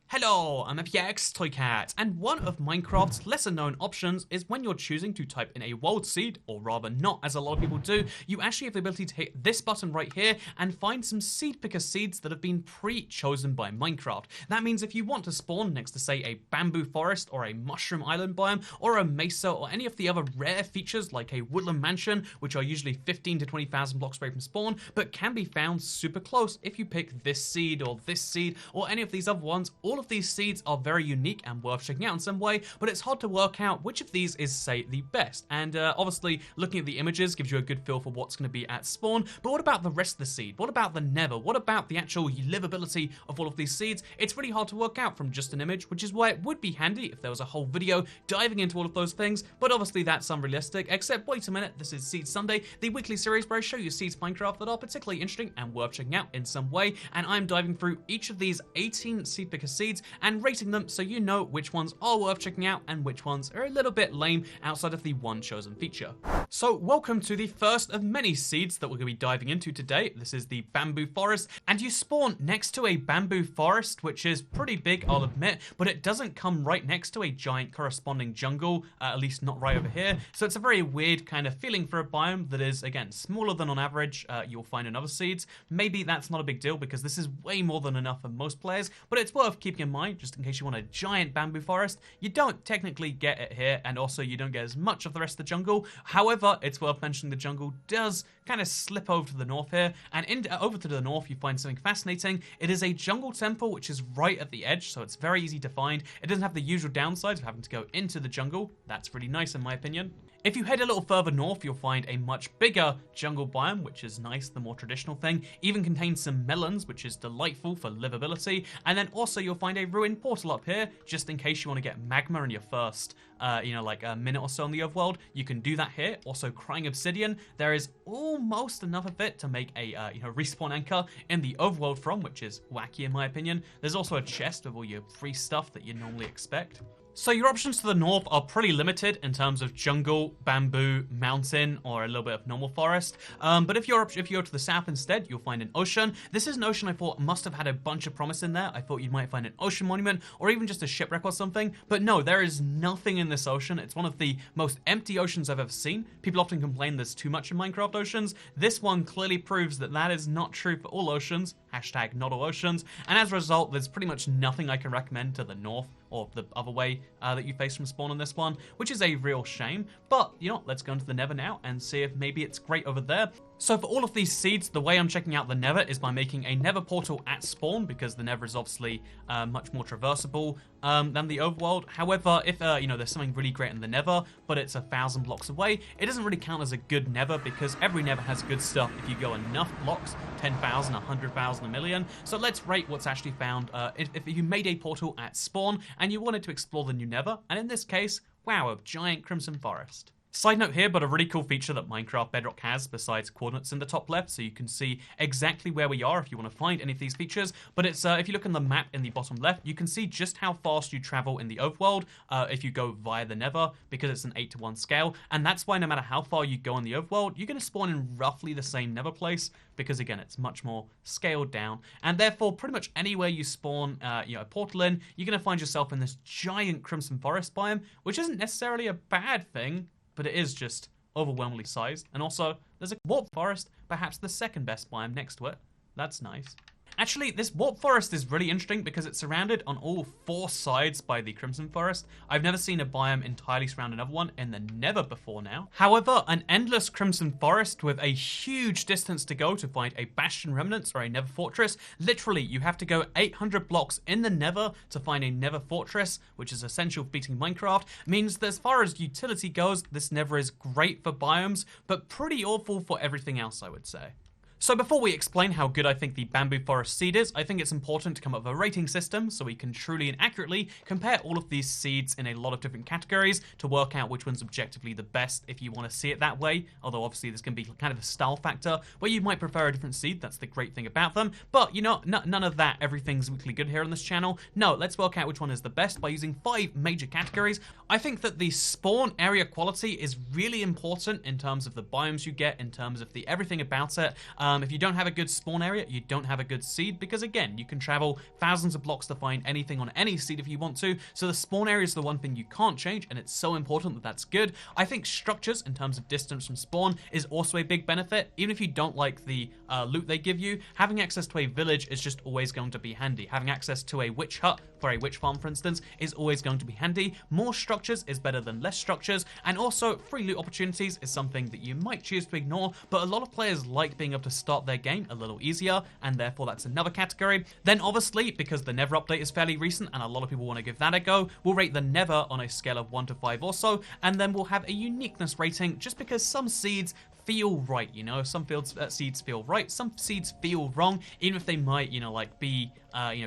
Hello, I'm FPX Toycat, and one of Minecraft's lesser known options is when you're choosing to type in a world seed, or rather not as a lot of people do, you actually have the ability to hit this button right here and find some seed picker seeds that have been pre-chosen by Minecraft. That means if you want to spawn next to say a bamboo forest or a mushroom island biome or a mesa or any of the other rare features like a woodland mansion, which are usually 15 to 20,000 blocks away from spawn, but can be found super close if you pick this seed or any of these other ones. All of these seeds are very unique and worth checking out in some way, but it's hard to work out which of these is, say, the best. And obviously, looking at the images gives you a good feel for what's going to be at spawn, but what about the rest of the seed? What about the nether? What about the actual livability of all of these seeds? It's really hard to work out from just an image, which is why it would be handy if there was a whole video diving into all of those things, but obviously that's unrealistic, except wait a minute, this is Seed Sunday, the weekly series where I show you seeds Minecraft that are particularly interesting and worth checking out in some way, and I'm diving through each of these 18 seed picker seeds and rating them so you know which ones are worth checking out and which ones are a little bit lame outside of the one chosen feature. So welcome to the first of many seeds that we're going to be diving into today. This is the bamboo forest, and you spawn next to a bamboo forest, which is pretty big, I'll admit, but it doesn't come right next to a giant corresponding jungle, at least not right over here. So it's a very weird kind of feeling for a biome that is, again, smaller than on average you'll find in other seeds. Maybe that's not a big deal because this is way more than enough for most players, but it's worth keeping in mind just in case you want a giant bamboo forest. You don't technically get it here, and also you don't get as much of the rest of the jungle. However, it's worth mentioning the jungle does kind of slip over to the north here, and over to the north you find something fascinating. It is a jungle temple which is right at the edge, so it's very easy to find. It doesn't have the usual downsides of having to go into the jungle. That's really nice in my opinion. If you head a little further north, you'll find a much bigger jungle biome, which is nice, the more traditional thing. Even contains some melons, which is delightful for livability. And then also you'll find a ruined portal up here, just in case you want to get magma in your first, like a minute or so in the overworld. You can do that here. Also, crying obsidian. There is almost enough of it to make a respawn anchor in the overworld from, which is wacky in my opinion. There's also a chest with all your free stuff that you normally expect. So your options to the north are pretty limited in terms of jungle, bamboo, mountain, or a little bit of normal forest. But if you go to the south instead, you'll find an ocean. This is an ocean I thought must have had a bunch of promise in there. I thought you might find an ocean monument or even just a shipwreck or something. But no, there is nothing in this ocean. It's one of the most empty oceans I've ever seen. People often complain there's too much in Minecraft oceans. This one clearly proves that that is not true for all oceans. Hashtag not all oceans. And as a result, there's pretty much nothing I can recommend to the north or the other way that you face from spawn on this one, which is a real shame. But, let's go into the nether now and see if maybe it's great over there. So for all of these seeds, the way I'm checking out the nether is by making a nether portal at spawn, because the nether is obviously much more traversable than the overworld. However, if there's something really great in the nether, but it's 1,000 blocks away, it doesn't really count as a good nether, because every nether has good stuff if you go enough blocks, 10,000, 100,000, a million. So let's rate what's actually found if you made a portal at spawn and you wanted to explore the new nether, and in this case, wow, a giant crimson forest. Side note here, but a really cool feature that Minecraft Bedrock has besides coordinates in the top left, so you can see exactly where we are if you want to find any of these features. But it's if you look on the map in the bottom left, you can see just how fast you travel in the overworld if you go via the nether, because it's an 8:1 scale. And that's why no matter how far you go in the overworld, you're going to spawn in roughly the same nether place, because again, it's much more scaled down. And therefore, pretty much anywhere you spawn a portal in, you're going to find yourself in this giant crimson forest biome, which isn't necessarily a bad thing, but it is just overwhelmingly sized. And also, there's a warp forest, perhaps the second best biome next to it. That's nice. Actually, this warp forest is really interesting because it's surrounded on all 4 sides by the crimson forest. I've never seen a biome entirely surround another one in the nether before now. However, an endless crimson forest with a huge distance to go to find a bastion remnants or a nether fortress. Literally, you have to go 800 blocks in the nether to find a nether fortress, which is essential for beating Minecraft. Means that as far as utility goes, this nether is great for biomes, but pretty awful for everything else, I would say. So before we explain how good I think the bamboo forest seed is, I think it's important to come up with a rating system so we can truly and accurately compare all of these seeds in a lot of different categories to work out which one's objectively the best if you want to see it that way. Although obviously there's going to be kind of a style factor where you might prefer a different seed. That's the great thing about them. But none of that, everything's weekly good here on this channel. No, let's work out which one is the best by using 5 major categories. I think that the spawn area quality is really important in terms of the biomes you get, in terms of the everything about it. If you don't have a good spawn area, you don't have a good seed, because again, you can travel thousands of blocks to find anything on any seed if you want to, so the spawn area is the one thing you can't change, and it's so important that that's good. I think structures, in terms of distance from spawn, is also a big benefit. Even if you don't like the loot they give you, having access to a village is just always going to be handy. Having access to a witch hut for a witch farm, for instance, is always going to be handy. More structures is better than less structures, and also free loot opportunities is something that you might choose to ignore, but a lot of players like being able to start their game a little easier, and therefore that's another category. Then obviously, because the Nether update is fairly recent and a lot of people want to give that a go, we'll rate the Nether on a scale of 1 to 5 or so, and then we'll have a uniqueness rating, just because some seeds feel right, you know, some seeds feel right, some seeds feel wrong, even if they might, you know, like be,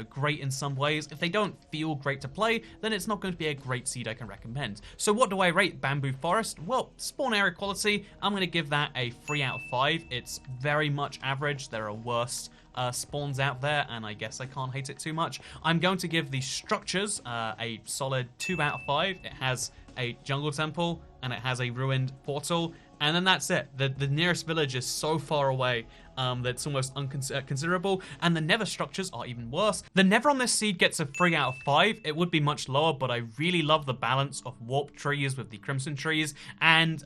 great in some ways. If they don't feel great to play, then it's not going to be a great seed I can recommend. So what do I rate Bamboo Forest? Well, spawn area quality, I'm going to give that a 3 out of 5. It's very much average. There are worse spawns out there, and I guess I can't hate it too much. I'm going to give the structures a solid 2 out of 5. It has a jungle temple, and it has a ruined portal, and then that's it. The nearest village is so far away that it's almost inconsiderable, and the Nether structures are even worse. The Nether on this seed gets a 3 out of 5. It would be much lower, but I really love the balance of warp trees with the crimson trees, and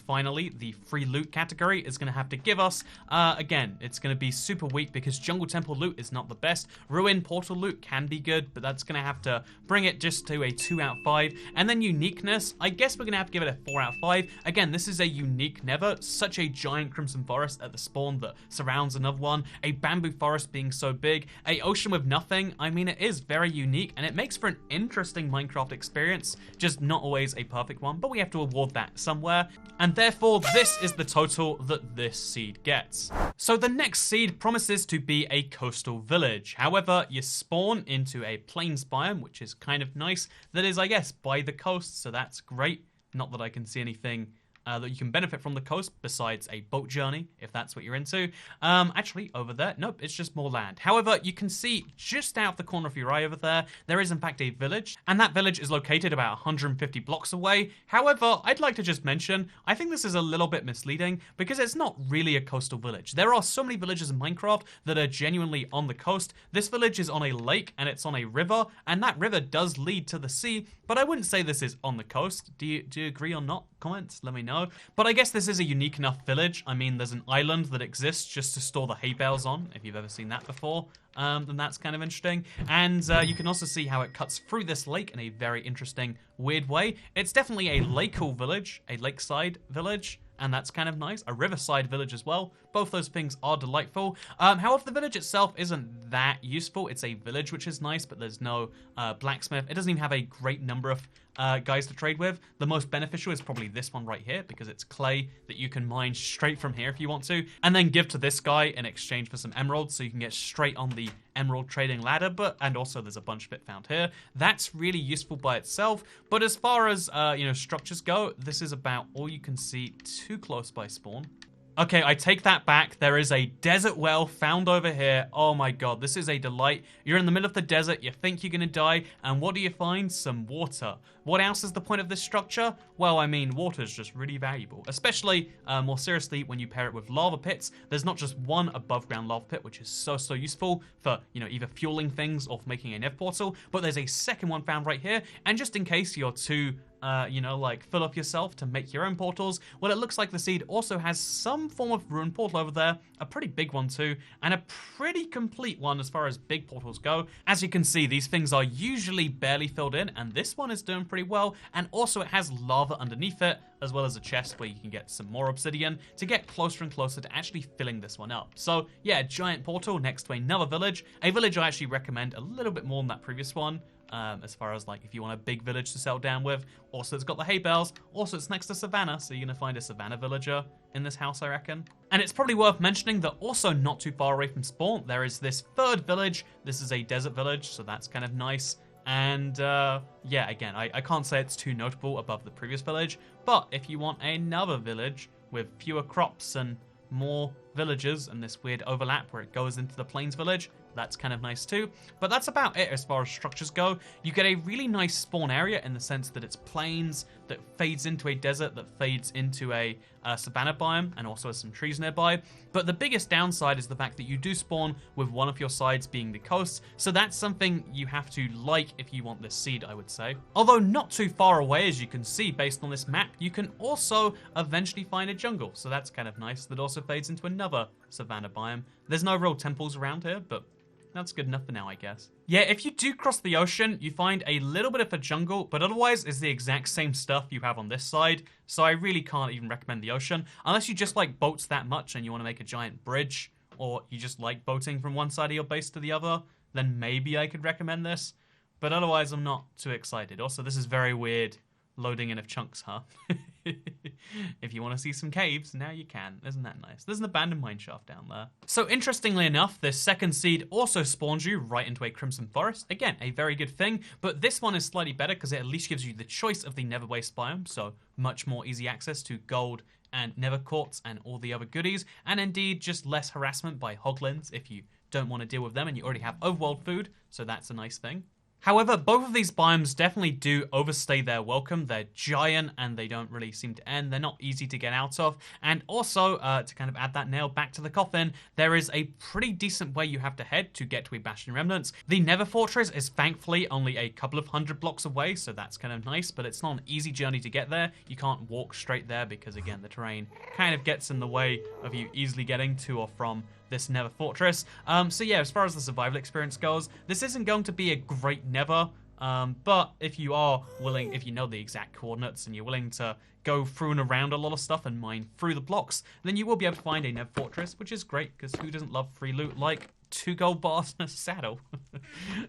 finally, the free loot category is going to have to give us, again, it's going to be super weak because jungle temple loot is not the best. Ruined portal loot can be good, but that's going to have to bring it just to a 2 out of 5. And then uniqueness, I guess we're going to have to give it a 4 out of 5. Again, this is a unique Nether, such a giant crimson forest at the spawn that surrounds another one, a bamboo forest being so big, a ocean with nothing. I mean, it is very unique, and it makes for an interesting Minecraft experience, just not always a perfect one, but we have to award that somewhere, and therefore this is the total that this seed gets. So the next seed promises to be a coastal village. However, you spawn into a plains biome, which is kind of nice. That is, I guess, by the coast, so that's great. Not that I can see anything that you can benefit from the coast besides a boat journey, if that's what you're into. Actually, over there, nope, it's just more land. However, you can see just out the corner of your eye over there is in fact a village, and that village is located about 150 blocks away. However, I'd like to just mention, I think this is a little bit misleading because it's not really a coastal village. There are so many villages in Minecraft that are genuinely on the coast. This village is on a lake, and it's on a river, and that river does lead to the sea, but I wouldn't say this is on the coast. Do you agree or not? Comments, let me know. But I guess this is a unique enough village. I mean, there's an island that exists just to store the hay bales on, if you've ever seen that before. Then that's kind of interesting. And you can also see how it cuts through this lake in a very interesting, weird way. It's definitely a lakeful village, a lakeside village, and that's kind of nice. A riverside village as well. Both those things are delightful. However, the village itself isn't that useful. It's a village, which is nice, but there's no blacksmith. It doesn't even have a great number of guys to trade with. The most beneficial is probably this one right here, because it's clay that you can mine straight from here if you want to, and then give to this guy in exchange for some emeralds, so you can get straight on the emerald trading ladder. And also there's a bunch of it found here. That's really useful by itself, but as far as structures go, this is about all you can see too close by spawn. Okay, I take that back. There is a desert well found over here. Oh my god, this is a delight. You're in the middle of the desert, you think you're gonna die, and what do you find? Some water. What else is the point of this structure? Well, I mean, water is just really valuable, especially, more seriously, when you pair it with lava pits. There's not just one above ground lava pit, which is so useful for, either fueling things or for making a Nether portal, but there's a second one found right here, and just in case you're too fill up yourself to make your own portals. Well, it looks like the seed also has some form of ruined portal over there, a pretty big one too, and a pretty complete one as far as big portals go. As you can see, these things are usually barely filled in, and this one is doing pretty well, and also it has lava underneath it, as well as a chest where you can get some more obsidian to get closer and closer to actually filling this one up. So yeah, giant portal next to another village, a village I actually recommend a little bit more than that previous one. As far as if you want a big village to settle down with. Also, it's got the hay bales. Also, it's next to savannah, so you're going to find a savannah villager in this house, I reckon. And it's probably worth mentioning that also not too far away from spawn, there is this third village. This is a desert village, so that's kind of nice. And yeah, again, I can't say it's too notable above the previous village, but if you want another village with fewer crops and more villagers and this weird overlap where it goes into the plains village, That's kind of nice too. But that's about it as far as structures go. You get a really nice spawn area in the sense that it's plains that fades into a desert that fades into a savanna biome, and also some trees nearby. But the biggest downside is the fact that you do spawn with one of your sides being the coast, so that's something you have to like if you want this seed, I would say. Although not too far away, as you can see based on this map, you can also eventually find a jungle, so that's kind of nice. That also fades into another savanna biome. There's no real temples around here, but that's good enough for now, I guess. Yeah, if you do cross the ocean, you find a little bit of a jungle, but otherwise it's the exact same stuff you have on this side, so I really can't even recommend the ocean. Unless you just like boats that much and you want to make a giant bridge, or you just like boating from one side of your base to the other, then maybe I could recommend this. But otherwise, I'm not too excited. Also, this is very weird loading in of chunks, huh? If you want to see some caves, now you can. Isn't that nice? There's an abandoned mineshaft down there. So interestingly enough, this second seed also spawns you right into a Crimson Forest. Again, a very good thing, but this one is slightly better because it at least gives you the choice of the Nether Waste biome, so much more easy access to gold and Nether Quartz and all the other goodies, and indeed just less harassment by hoglins if you don't want to deal with them and you already have overworld food, so that's a nice thing. However, both of these biomes definitely do overstay their welcome. They're giant and they don't really seem to end. They're not easy to get out of. And also, to kind of add that nail back to the coffin, there is a pretty decent way you have to head to get to a Bastion Remnants. The Nether Fortress is thankfully only a couple of 100 blocks away, so that's kind of nice, but it's not an easy journey to get there. You can't walk straight there because, again, the terrain kind of gets in the way of you easily getting to or from this Nether Fortress. So yeah, as far as the survival experience goes, this isn't going to be a great Nether, but if you are willing, if you know the exact coordinates and you're willing to go through and around a lot of stuff and mine through the blocks, then you will be able to find a Nether Fortress, which is great, because who doesn't love free loot like 2 gold bars and a saddle?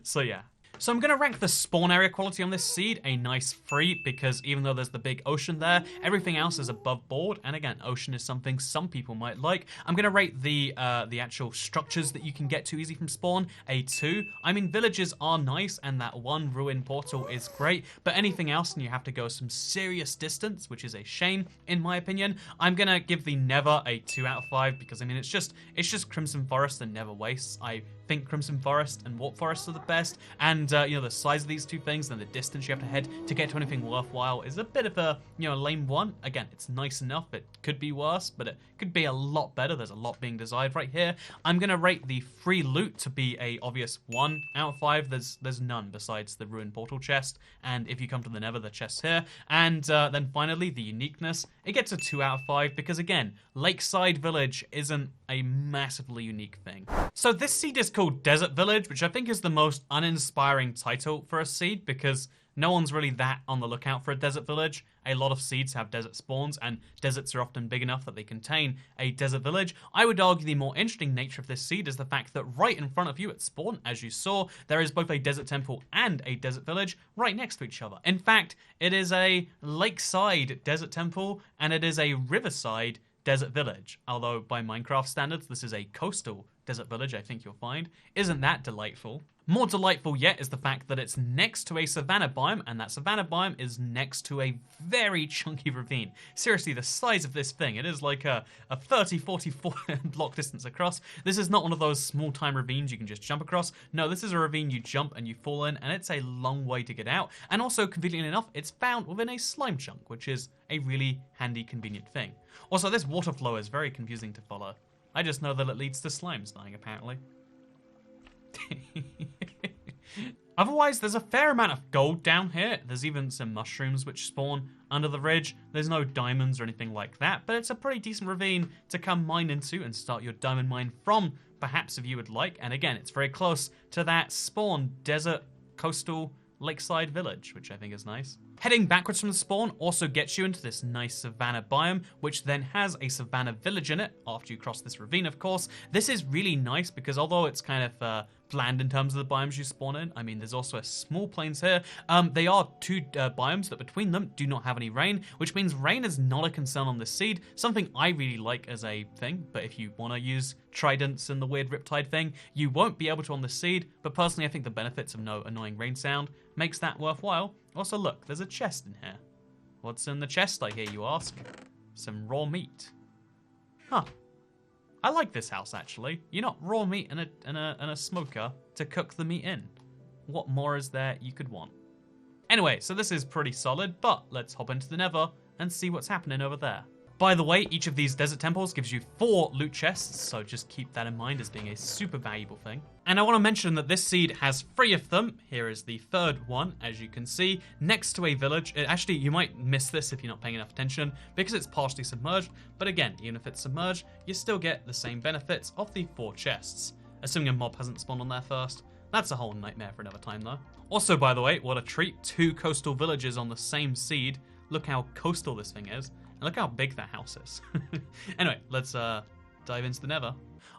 So yeah. So I'm going to rank the spawn area quality on this seed a nice 3, because even though there's the big ocean there, everything else is above board, and again, ocean is something some people might like. I'm going to rate the actual structures that you can get to easy from spawn a 2. I mean, villages are nice, and that one ruin portal is great, but anything else, and you have to go some serious distance, which is a shame, in my opinion. I'm going to give the Nether a 2 out of 5, because I mean, it's just Crimson Forest and Nether Wastes. I think Crimson Forest and Warp Forest are the best, and you know, the size of these two things and the distance you have to head to get to anything worthwhile is a bit of a, you know, lame one. Again, it's nice enough. It could be worse, but it could be a lot better. There's a lot being desired right here. I'm gonna rate the free loot to be a obvious 1 out of 5. There's none besides the ruined portal chest, and if you come to the Nether, the chest's here. And then finally, the uniqueness. It gets a 2 out of 5 because, again, Lakeside Village isn't a massively unique thing. So this seed is called Desert Village, which I think is the most uninspiring title for a seed, because no one's really that on the lookout for a desert village. A lot of seeds have desert spawns, and deserts are often big enough that they contain a desert village. I would argue the more interesting nature of this seed is the fact that right in front of you at spawn, as you saw, there is both a desert temple and a desert village right next to each other. In fact, it is a lakeside desert temple, and it is a riverside desert village. Although by Minecraft standards, this is a coastal desert village, I think you'll find. Isn't that delightful? More delightful yet is the fact that it's next to a savanna biome, and that savanna biome is next to a very chunky ravine. Seriously, the size of this thing, it is like a 30, 44 block distance across. This is not one of those small-time ravines you can just jump across. No, this is a ravine you jump and you fall in, and it's a long way to get out. And also, conveniently enough, it's found within a slime chunk, which is a really handy, convenient thing. Also, this water flow is very confusing to follow. I just know that it leads to slimes dying, apparently. Otherwise, there's a fair amount of gold down here. There's even some mushrooms which spawn under the ridge. There's no diamonds or anything like that, but it's a pretty decent ravine to come mine into and start your diamond mine from, perhaps, if you would like. And again, it's very close to that spawn desert coastal lakeside village, which I think is nice. Heading backwards from the spawn also gets you into this nice savanna biome, which then has a savanna village in it, after you cross this ravine, of course. This is really nice because although it's kind of bland in terms of the biomes you spawn in, I mean, there's also a small plains here. They are 2 biomes that between them do not have any rain, which means rain is not a concern on this seed, something I really like as a thing, but if you want to use tridents and the weird riptide thing, you won't be able to on this seed, but personally I think the benefits of no annoying rain sound makes that worthwhile. Also look, there's a chest in here. What's in the chest, I hear you ask? Some raw meat. Huh. I like this house, actually. You know, raw meat and a smoker to cook the meat in. What more is there you could want? Anyway, so this is pretty solid, but let's hop into the Nether and see what's happening over there. By the way, each of these desert temples gives you 4 loot chests, so just keep that in mind as being a super valuable thing. And I want to mention that this seed has 3 of them. Here is the 3rd one, as you can see, next to a village. Actually, you might miss this if you're not paying enough attention, because it's partially submerged, but again, even if it's submerged, you still get the same benefits of the 4 chests. Assuming a mob hasn't spawned on there first. That's a whole nightmare for another time, though. Also, by the way, what a treat, 2 coastal villages on the same seed. Look how coastal this thing is. And look how big that house is. Anyway, let's dive into the Nether.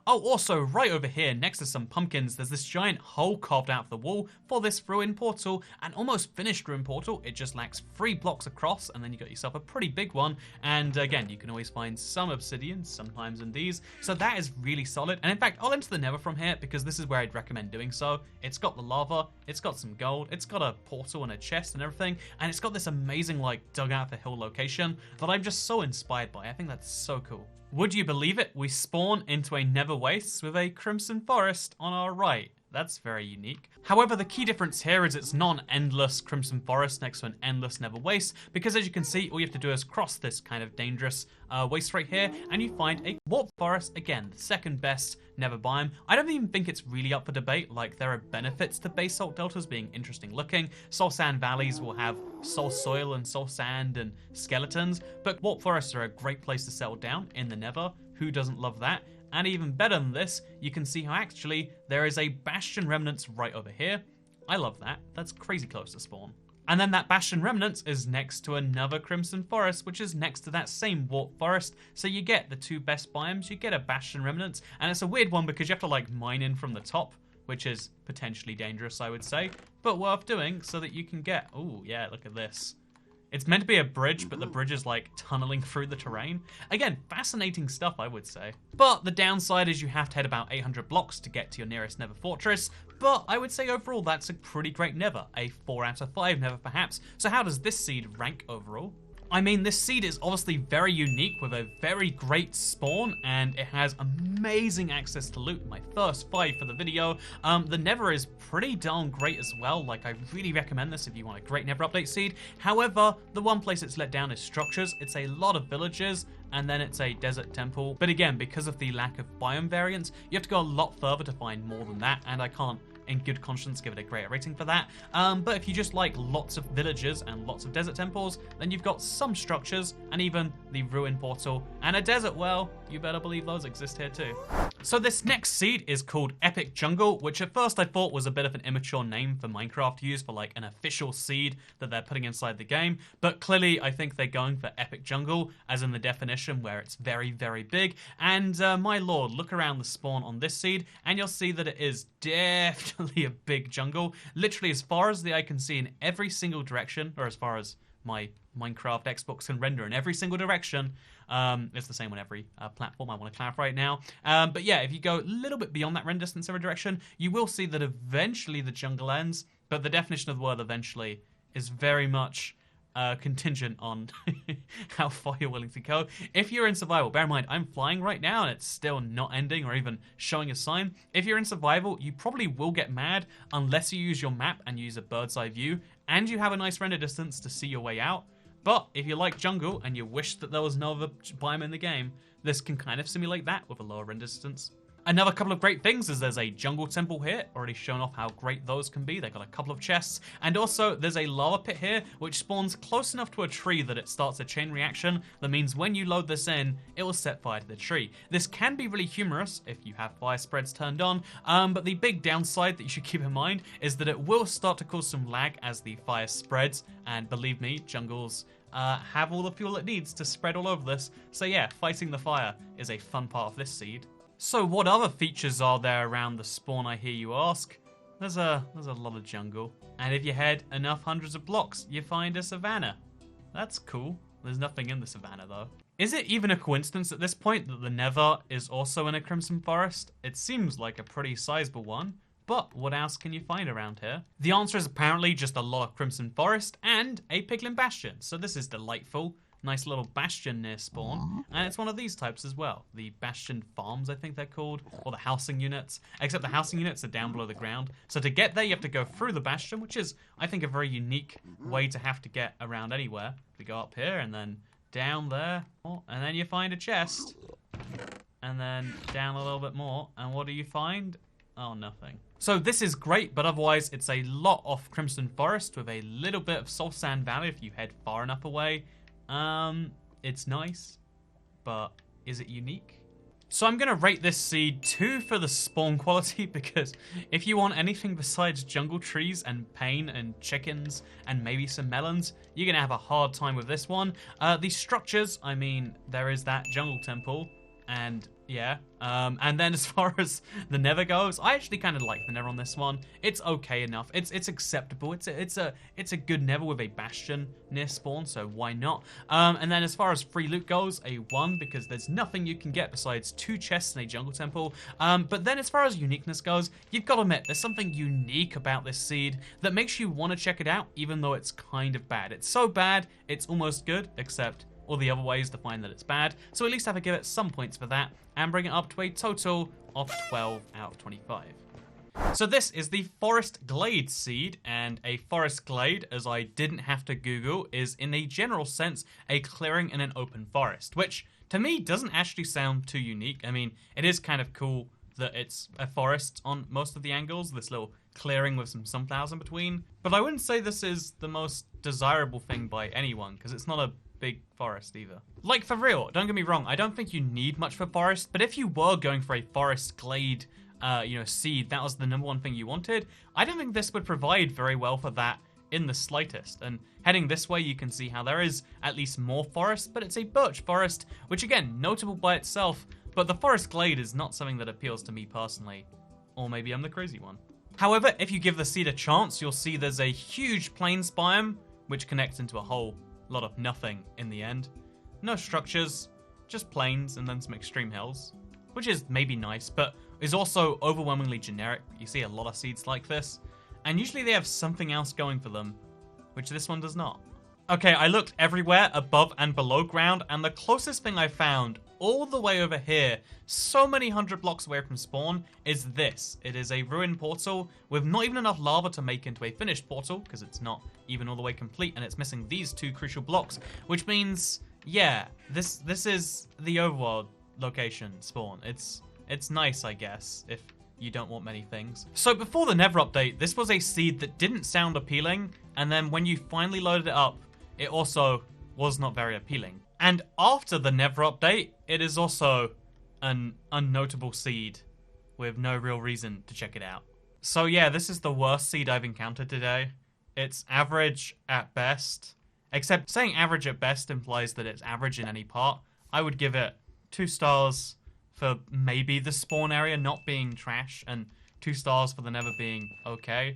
Oh, also, right over here, next to some pumpkins, there's this giant hole carved out of the wall for this ruined portal, an almost finished ruined portal. It just lacks 3 blocks across, and then you got yourself a pretty big one. And again, you can always find some obsidian, sometimes in these. So that is really solid. And in fact, I'll enter the Nether from here, because this is where I'd recommend doing so. It's got the lava, it's got some gold, it's got a portal and a chest and everything, and it's got this amazing, like, dug out of the hill location that I'm just so inspired by. I think that's so cool. Would you believe it? We spawn into a Nether Wastes with a Crimson Forest on our right. That's very unique. However, the key difference here is it's not an endless Crimson Forest next to an endless Nether Waste, because as you can see, all you have to do is cross this kind of dangerous waste right here, and you find a Warp Forest, again, the 2nd best Nether biome. I don't even think it's really up for debate. Like, there are benefits to basalt deltas being interesting looking. Soul Sand Valleys will have soul soil and soul sand and skeletons, but Warp Forests are a great place to settle down in the Nether. Who doesn't love that? And even better than this, you can see how actually there is a Bastion Remnants right over here. I love that. That's crazy close to spawn. And then that Bastion Remnants is next to another Crimson Forest, which is next to that same Warp Forest. So you get the 2 best biomes, you get a Bastion Remnants, and it's a weird one because you have to like mine in from the top, which is potentially dangerous, I would say, but worth doing so that you can get, oh yeah, look at this. It's meant to be a bridge, but the bridge is like tunneling through the terrain. Again, fascinating stuff, I would say. But the downside is you have to head about 800 blocks to get to your nearest Nether fortress. But I would say overall that's a pretty great Nether. A 4 out of 5 Nether perhaps. So how does this seed rank overall? I mean, this seed is obviously very unique with a very great spawn, and it has amazing access to loot. My first 5 for the video. The Nether is pretty darn great as well. Like, I really recommend this if you want a great Nether update seed. However, the one place it's let down is structures. It's a lot of villages, and then it's a desert temple. But again, because of the lack of biome variance, you have to go a lot further to find more than that, and I can't in good conscience give it a great rating for that. But if you just like lots of villages and lots of desert temples, then you've got some structures and even the ruined portal and a desert well. You better believe those exist here too. So this next seed is called Epic Jungle, which at first I thought was a bit of an immature name for Minecraft to use for like an official seed that they're putting inside the game. But clearly I think they're going for Epic Jungle, as in the definition where it's very, very big. And my lord, look around the spawn on this seed and you'll see that it is definitely a big jungle. Literally as far as the eye can see in every single direction, or as far as my Minecraft Xbox can render in every single direction. It's the same on every platform, I want to clarify it now. But yeah, if you go a little bit beyond that render distance every direction, you will see that eventually the jungle ends, but the definition of the word eventually is very much contingent on how far you're willing to go. If you're in survival, bear in mind, I'm flying right now and it's still not ending or even showing a sign. If you're in survival, you probably will get mad unless you use your map and use a bird's eye view and you have a nice render distance to see your way out. But if you like jungle and you wish that there was no other biome in the game, this can kind of simulate that with a lower render distance. Another couple of great things is there's a jungle temple here, already shown off how great those can be. They've got a couple of chests. And also there's a lava pit here, which spawns close enough to a tree that it starts a chain reaction. That means when you load this in, it will set fire to the tree. This can be really humorous if you have fire spreads turned on, but the big downside that you should keep in mind is that it will start to cause some lag as the fire spreads. And believe me, jungles have all the fuel it needs to spread all over this. So yeah, fighting the fire is a fun part of this seed. So what other features are there around the spawn, I hear you ask? There's a lot of jungle. And if you head enough hundreds of blocks, you find a savanna. That's cool. There's nothing in the savanna though. Is it even a coincidence at this point that the Nether is also in a Crimson Forest? It seems like a pretty sizable one. But what else can you find around here? The answer is apparently just a lot of Crimson Forest and a Piglin Bastion. So this is delightful. nice little bastion near spawn, and it's one of these types as well. The bastion farms, I think they're called, or the housing units, except the housing units are down below the ground. So to get there, you have to go through the bastion, which is, I think, a very unique way to have to get around anywhere. We go up here, and then down there, and then you find a chest, and then down a little bit more, and what do you find? Oh, nothing. So this is great, but otherwise it's a lot off Crimson Forest with a little bit of Soul Sand Valley if you head far enough away. It's nice, but is it unique? So I'm gonna rate this seed 2 for the spawn quality, because if you want anything besides jungle trees and pain and chickens and maybe some melons, you're gonna have a hard time with this one. These structures, I mean, there is that jungle temple, and yeah, and then as far as the Nether goes, I actually kind of like the Nether on this one. It's okay enough. It's acceptable. It's a good Nether with a bastion near spawn, so why not? And then as far as free loot goes, a 1, because there's nothing you can get besides 2 chests and a jungle temple. But then as far as uniqueness goes, you've got to admit there's something unique about this seed that makes you want to check it out, even though it's kind of bad. It's so bad, it's almost good, except all the other ways to find that it's bad. So at least have to give it some points for that and bring it up to a total of 12 out of 25. So this is the Forest Glade seed, and a forest glade, as I didn't have to Google, is in a general sense a clearing in an open forest, which to me doesn't actually sound too unique. I mean, it is kind of cool that it's a forest on most of the angles, this little clearing with some sunflowers in between, but I wouldn't say this is the most desirable thing by anyone, because it's not a big forest either. Like, for real, don't get me wrong, I don't think you need much for forest, but if you were going for a forest glade, seed, that was the #1 thing you wanted, I don't think this would provide very well for that in the slightest. And heading this way, you can see how there is at least more forest, but it's a birch forest, which again, notable by itself, but the forest glade is not something that appeals to me personally. Or maybe I'm the crazy one. However, if you give the seed a chance, you'll see there's a huge plains biome, which connects into a whole lot of nothing in the end. No structures, just plains and then some extreme hills, which is maybe nice, but is also overwhelmingly generic. You see a lot of seeds like this, and usually they have something else going for them, which this one does not. Okay, I looked everywhere above and below ground, and the closest thing I found all the way over here, so many 100 blocks away from spawn, is this. It is a ruined portal with not even enough lava to make into a finished portal, because it's not even all the way complete, and it's missing these 2 crucial blocks, which means, yeah, this is the overworld location spawn. It's nice, I guess, if you don't want many things. So before the Nether update, this was a seed that didn't sound appealing, and then when you finally loaded it up, it also was not very appealing. And after the Nether update, it is also an unnotable seed with no real reason to check it out. So yeah, this is the worst seed I've encountered today. It's average at best, except saying average at best implies that it's average in any part. I would give it 2 stars for maybe the spawn area not being trash, and 2 stars for the Nether being okay.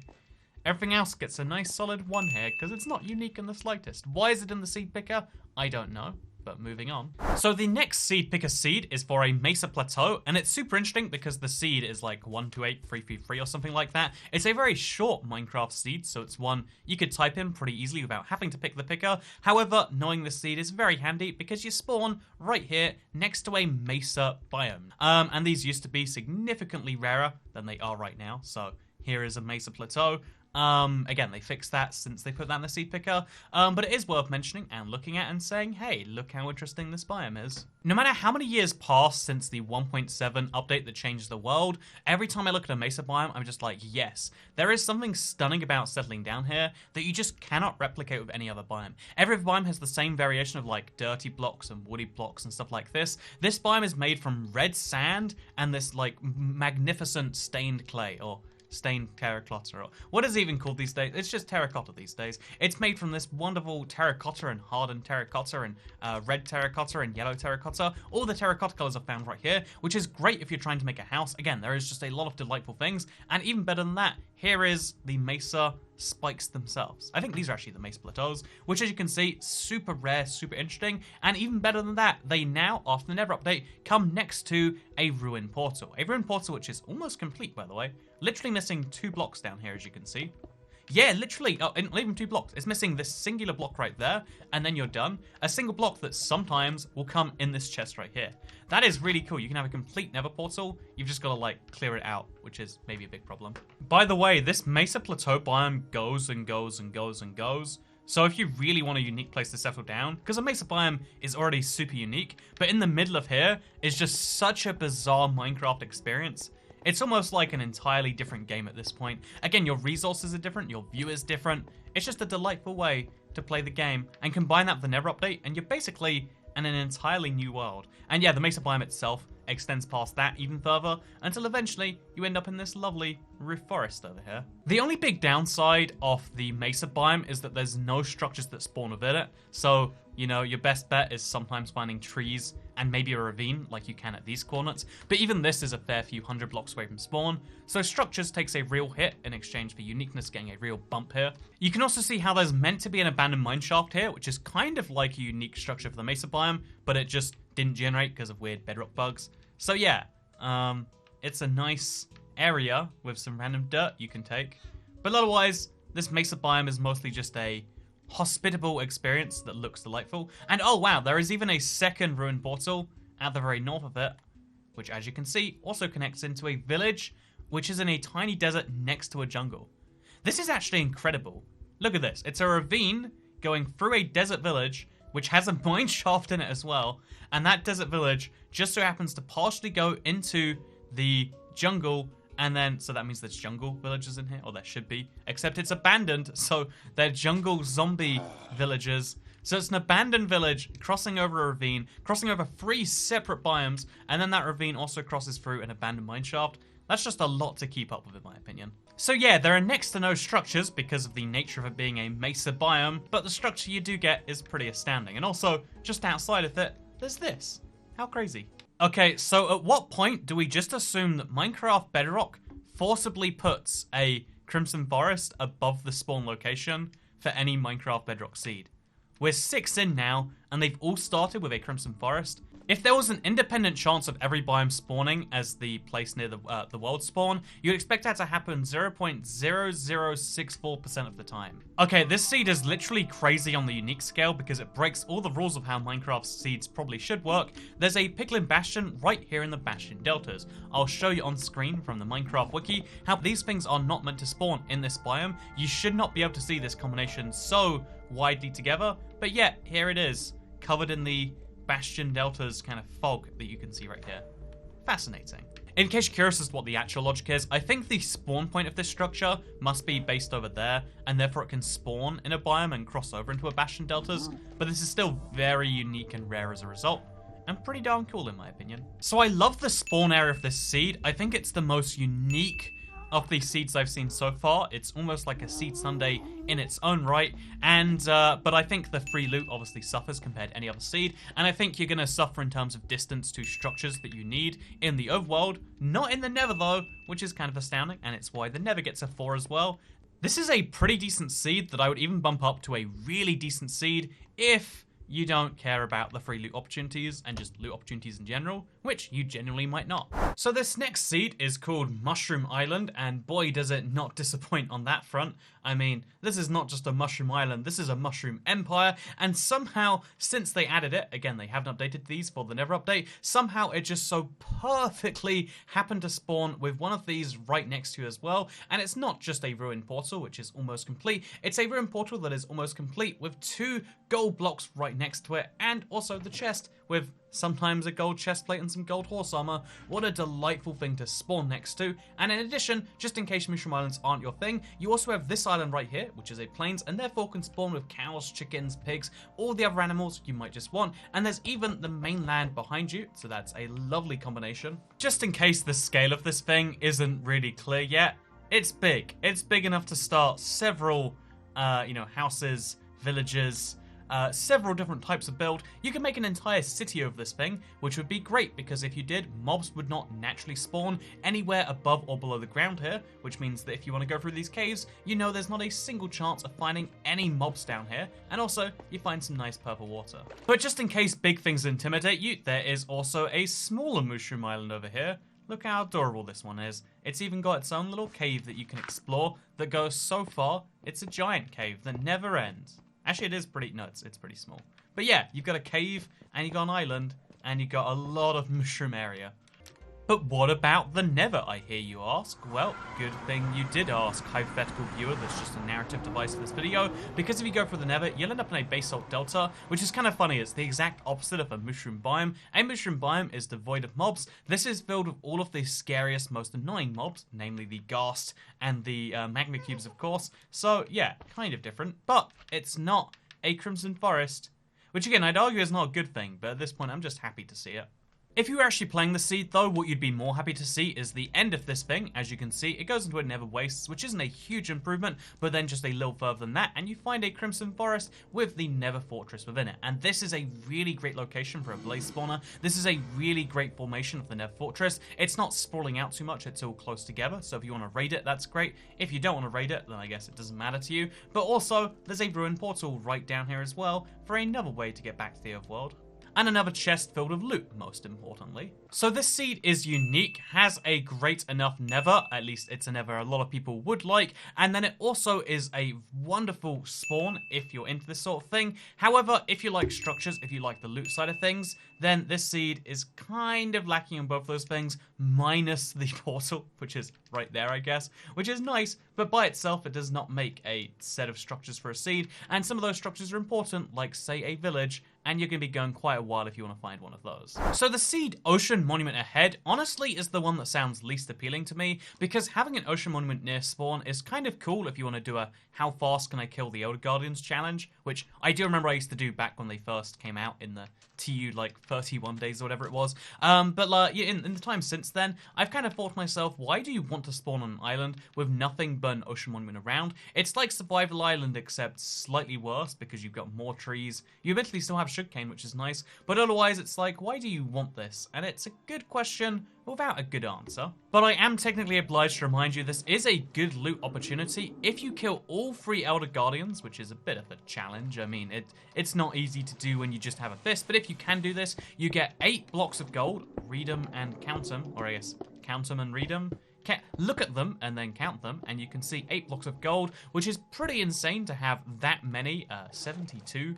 Everything else gets a nice solid 1 here, because it's not unique in the slightest. Why is it in the seed picker? I don't know, but moving on. So the next seed picker seed is for a Mesa Plateau, and it's super interesting because the seed is like 128333 or something like that. It's a very short Minecraft seed, so it's one you could type in pretty easily without having to pick the picker. However, knowing the seed is very handy because you spawn right here next to a Mesa biome. And these used to be significantly rarer than they are right now, so here is a Mesa Plateau. Again, they fixed that since they put that in the seed picker, but it is worth mentioning and looking at and saying, hey, look how interesting this biome is. No matter how many years pass since the 1.7 update that changed the world, every time I look at a Mesa biome, I'm just like, yes, there is something stunning about settling down here that you just cannot replicate with any other biome. Every biome has the same variation of like dirty blocks and woody blocks and stuff like this. This biome is made from red sand and this like magnificent stained clay, or stained terracotta, or what is it even called these days? It's just terracotta these days. It's made from this wonderful terracotta and hardened terracotta and red terracotta and yellow terracotta. All the terracotta colors are found right here, which is great if you're trying to make a house. Again, there is just a lot of delightful things, and even better than that, here is the Mesa spikes themselves. I think these are actually the Mesa Plateaus, which as you can see, super rare, super interesting, and even better than that, they now, after the Nether update, come next to a ruined portal. A ruined portal which is almost complete, by the way. Literally missing 2 blocks down here, as you can see. Yeah, literally, not even 2 blocks. It's missing this singular block right there, and then you're done. A single block that sometimes will come in this chest right here. That is really cool. You can have a complete nether portal. You've just got to, like, clear it out, which is maybe a big problem. By the way, this Mesa Plateau biome goes and goes and goes and goes. So if you really want a unique place to settle down, because a Mesa biome is already super unique, but in the middle of here is just such a bizarre Minecraft experience. It's almost like an entirely different game at this point. Again, your resources are different, your view is different. It's just a delightful way to play the game, and combine that with the Nether update, and you're basically in an entirely new world. And yeah, the Mesa biome itself extends past that even further, until eventually you end up in this lovely roof forest over here. The only big downside of the Mesa biome is that there's no structures that spawn within it, so, you know, your best bet is sometimes finding trees and maybe a ravine like you can at these coordinates, but even this is a fair few 100 blocks away from spawn, so structures takes a real hit in exchange for uniqueness getting a real bump here. You can also see how there's meant to be an abandoned mineshaft here, which is kind of like a unique structure for the Mesa biome, but it just didn't generate because of weird bedrock bugs. So yeah, it's a nice area with some random dirt you can take, but otherwise, this Mesa biome is mostly just a hospitable experience that looks delightful. And oh wow, there is even a second ruined portal at the very north of it, which as you can see also connects into a village which is in a tiny desert next to a jungle. This is actually incredible. Look at this. It's a ravine going through a desert village which has a mine shaft in it as well, and that desert village just so happens to partially go into the jungle. And then, so that means there's jungle villagers in here, or there should be, except it's abandoned, so they're jungle zombie villagers. So it's an abandoned village crossing over a ravine, crossing over 3 separate biomes, and then that ravine also crosses through an abandoned mineshaft. That's just a lot to keep up with, in my opinion. So yeah, there are next to no structures because of the nature of it being a mesa biome, but the structure you do get is pretty astounding. And also, just outside of it, there's this. How crazy. Okay, so at what point do we just assume that Minecraft Bedrock forcibly puts a Crimson Forest above the spawn location for any Minecraft Bedrock seed? We're 6 in now, and they've all started with a Crimson Forest. If there was an independent chance of every biome spawning as the place near the world spawn, you'd expect that to happen 0.0064% of the time. Okay, this seed is literally crazy on the unique scale because it breaks all the rules of how Minecraft seeds probably should work. There's a Piglin Bastion right here in the Bastion Deltas. I'll show you on screen from the Minecraft wiki how these things are not meant to spawn in this biome. You should not be able to see this combination so widely together, but yet, here it is, covered in the Bastion Delta's kind of fog that you can see right here. Fascinating. In case you're curious as to what the actual logic is, I think the spawn point of this structure must be based over there, and therefore it can spawn in a biome and cross over into a Bastion Deltas, but this is still very unique and rare as a result, and pretty darn cool in my opinion. So I love the spawn area of this seed. I think it's the most unique of the seeds I've seen so far. It's almost like a seed sundae in its own right, and but I think the free loot obviously suffers compared to any other seed, and I think you're going to suffer in terms of distance to structures that you need in the overworld, not in the nether though, which is kind of astounding, and it's why the nether gets a 4 as well. This is a pretty decent seed that I would even bump up to a really decent seed if you don't care about the free loot opportunities and just loot opportunities in general, which you genuinely might not. So this next seed is called Mushroom Island, and boy does it not disappoint on that front. I mean, this is not just a mushroom island, this is a mushroom empire, and somehow, since they added it, again, they haven't updated these for the Nether update, somehow it just so perfectly happened to spawn with one of these right next to you as well, and it's not just a ruined portal, which is almost complete, it's a ruined portal that is almost complete with 2 gold blocks right next to it, and also the chest with sometimes a gold chestplate and some gold horse armor. What a delightful thing to spawn next to. And in addition, just in case mushroom islands aren't your thing, you also have this island right here, which is a plains, and therefore can spawn with cows, chickens, pigs, all the other animals you might just want. And there's even the mainland behind you, so that's a lovely combination. Just in case the scale of this thing isn't really clear yet, it's big. It's big enough to start several, houses, villages, several different types of build. You can make an entire city of this thing, which would be great because if you did, mobs would not naturally spawn anywhere above or below the ground here, which means that if you want to go through these caves, you know there's not a single chance of finding any mobs down here, and also you find some nice purple water. But just in case big things intimidate you, there is also a smaller mushroom island over here. Look how adorable this one is. It's even got its own little cave that you can explore that goes so far, it's a giant cave that never ends. Actually, it is pretty nuts. It's pretty small. But yeah, you've got a cave, and you've got an island, and you've got a lot of mushroom area. But what about the Nether, I hear you ask? Well, good thing you did ask, hypothetical viewer. That's just a narrative device for this video. Because if you go for the Nether, you'll end up in a basalt delta, which is kind of funny. It's the exact opposite of a mushroom biome. A mushroom biome is devoid of mobs. This is filled with all of the scariest, most annoying mobs, namely the ghast and the magma cubes, of course. So yeah, kind of different. But it's not a crimson forest, which again, I'd argue is not a good thing. But at this point, I'm just happy to see it. If you were actually playing the seed though, what you'd be more happy to see is the end of this thing. As you can see, it goes into a Nether Wastes, which isn't a huge improvement, but then just a little further than that, and you find a Crimson Forest with the Nether Fortress within it. And this is a really great location for a blaze spawner. This is a really great formation of the Nether Fortress. It's not sprawling out too much, it's all close together, so if you want to raid it, that's great. If you don't want to raid it, then I guess it doesn't matter to you. But also, there's a ruined portal right down here as well, for another way to get back to the overworld. And another chest filled with loot, most importantly. So this seed is unique, has a great enough nether, at least it's a nether a lot of people would like, and then it also is a wonderful spawn if you're into this sort of thing. However, if you like structures, if you like the loot side of things, then this seed is kind of lacking in both those things, minus the portal, which is right there, I guess, which is nice, but by itself it does not make a set of structures for a seed, and some of those structures are important, like say a village, and you're going to be going quite a while if you want to find one of those. So the seed Ocean Monument ahead honestly is the one that sounds least appealing to me, because having an Ocean Monument near spawn is kind of cool if you want to do a how fast can I kill the Elder Guardians challenge, which I do remember I used to do back when they first came out in the TU like 31 days or whatever it was. But in the time since then, I've kind of thought to myself, why do you want to spawn on an island with nothing but an Ocean Monument around? It's like Survival Island except slightly worse because you've got more trees. You eventually still have sugarcane, which is nice, but otherwise it's like, why do you want this? And it's a good question without a good answer. But I am technically obliged to remind you this is a good loot opportunity if you kill all 3 Elder Guardians, which is a bit of a challenge. I mean, it's not easy to do when you just have a fist, but if you can do this, you get 8 blocks of gold, read them and count them, or I guess count them and read them. Look at them and then count them, and you can see 8 blocks of gold, which is pretty insane to have that many, 72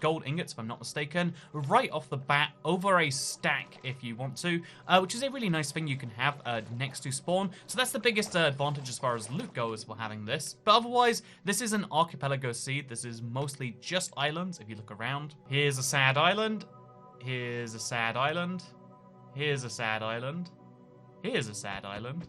gold ingots, if I'm not mistaken, right off the bat, over a stack if you want to, which is a really nice thing you can have next to spawn. So that's the biggest advantage as far as loot goes for having this. But otherwise, this is an archipelago seed. This is mostly just islands, if you look around. Here's a sad island. Here's a sad island. Here's a sad island. Here's a sad island.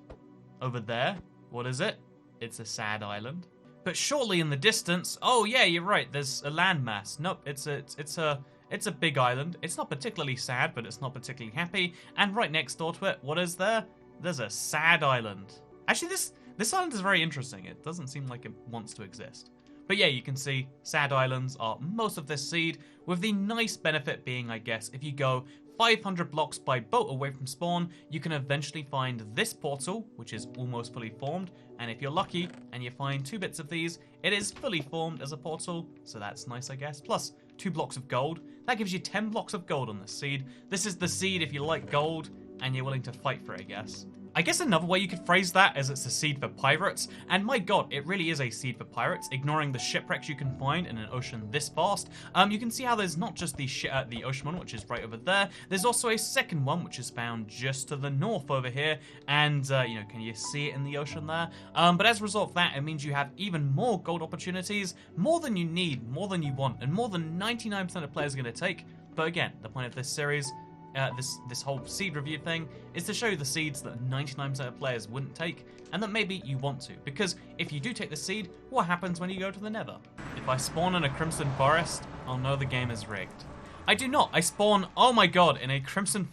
Over there, what is it? It's a sad island. But shortly in the distance, oh yeah, you're right, there's a landmass. Nope, it's a big island. It's not particularly sad, but it's not particularly happy. And right next door to it, what is there? There's a sad island. Actually, this island is very interesting. It doesn't seem like it wants to exist. But yeah, you can see sad islands are most of this seed, with the nice benefit being, I guess, if you go 500 blocks by boat away from spawn, you can eventually find this portal, which is almost fully formed, and if you're lucky and you find 2 bits of these, it is fully formed as a portal, so that's nice, I guess. Plus 2 blocks of gold. That gives you 10 blocks of gold on this seed. This is the seed if you like gold and you're willing to fight for it, I guess. I guess another way you could phrase that is it's a seed for pirates, and my god, it really is a seed for pirates, ignoring the shipwrecks you can find in an ocean this vast. You can see how there's not just the ocean one, which is right over there, there's also a second one, which is found just to the north over here, and, you know, can you see it in the ocean there? But as a result of that, it means you have even more gold opportunities, more than you need, more than you want, and more than 99% of players are going to take. But again, the point of this series, this whole seed review thing, is to show you the seeds that 99% of players wouldn't take, and that maybe you want to. Because if you do take the seed, what happens when you go to the Nether? If I spawn in a Crimson Forest, I'll know the game is rigged. I do not. I spawn, oh my god, in a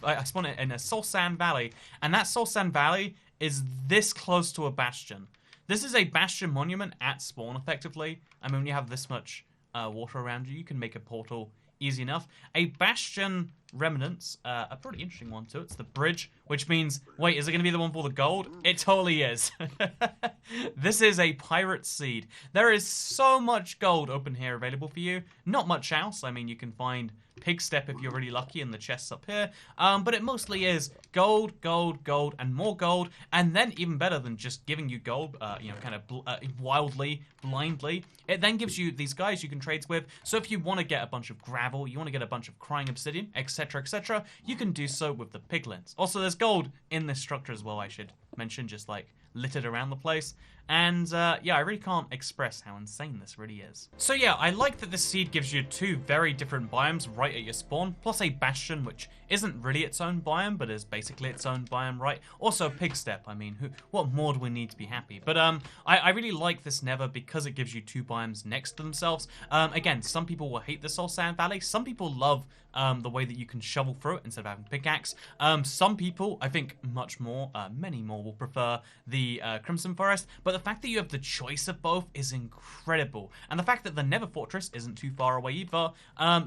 I spawn in a Soul Sand Valley, and that Soul Sand Valley is this close to a bastion. This is a bastion monument at spawn, effectively. I mean, when you have this much water around you, you can make a portal easy enough. A bastion remnants, a pretty interesting one too. It's the bridge, which means, wait, is it going to be the one for the gold? It totally is. This is a pirate seed. There is so much gold open here available for you. Not much else. I mean, you can find pig step if you're really lucky in the chests up here. But it mostly is gold, gold, gold, and more gold. And then even better than just giving you gold, kind of wildly, blindly, it then gives you these guys you can trade with. So if you want to get a bunch of gravel, you want to get a bunch of crying obsidian, etc., you can do so with the piglins. Also, there's gold in this structure as well, I should mention, just like littered around the place. And yeah, I really can't express how insane this really is. So yeah, I like that this seed gives you 2 very different biomes right at your spawn, plus a bastion, which isn't really its own biome, but is basically its own biome, right? Also pig step. I mean, what more do we need to be happy? But I really like this nether because it gives you 2 biomes next to themselves. Again, some people will hate the Soul Sand Valley. Some people love the way that you can shovel through it instead of having pickaxe. Some people, I think much more, many more, will prefer the Crimson Forest, but the fact that you have the choice of both is incredible. And the fact that the Nether Fortress isn't too far away either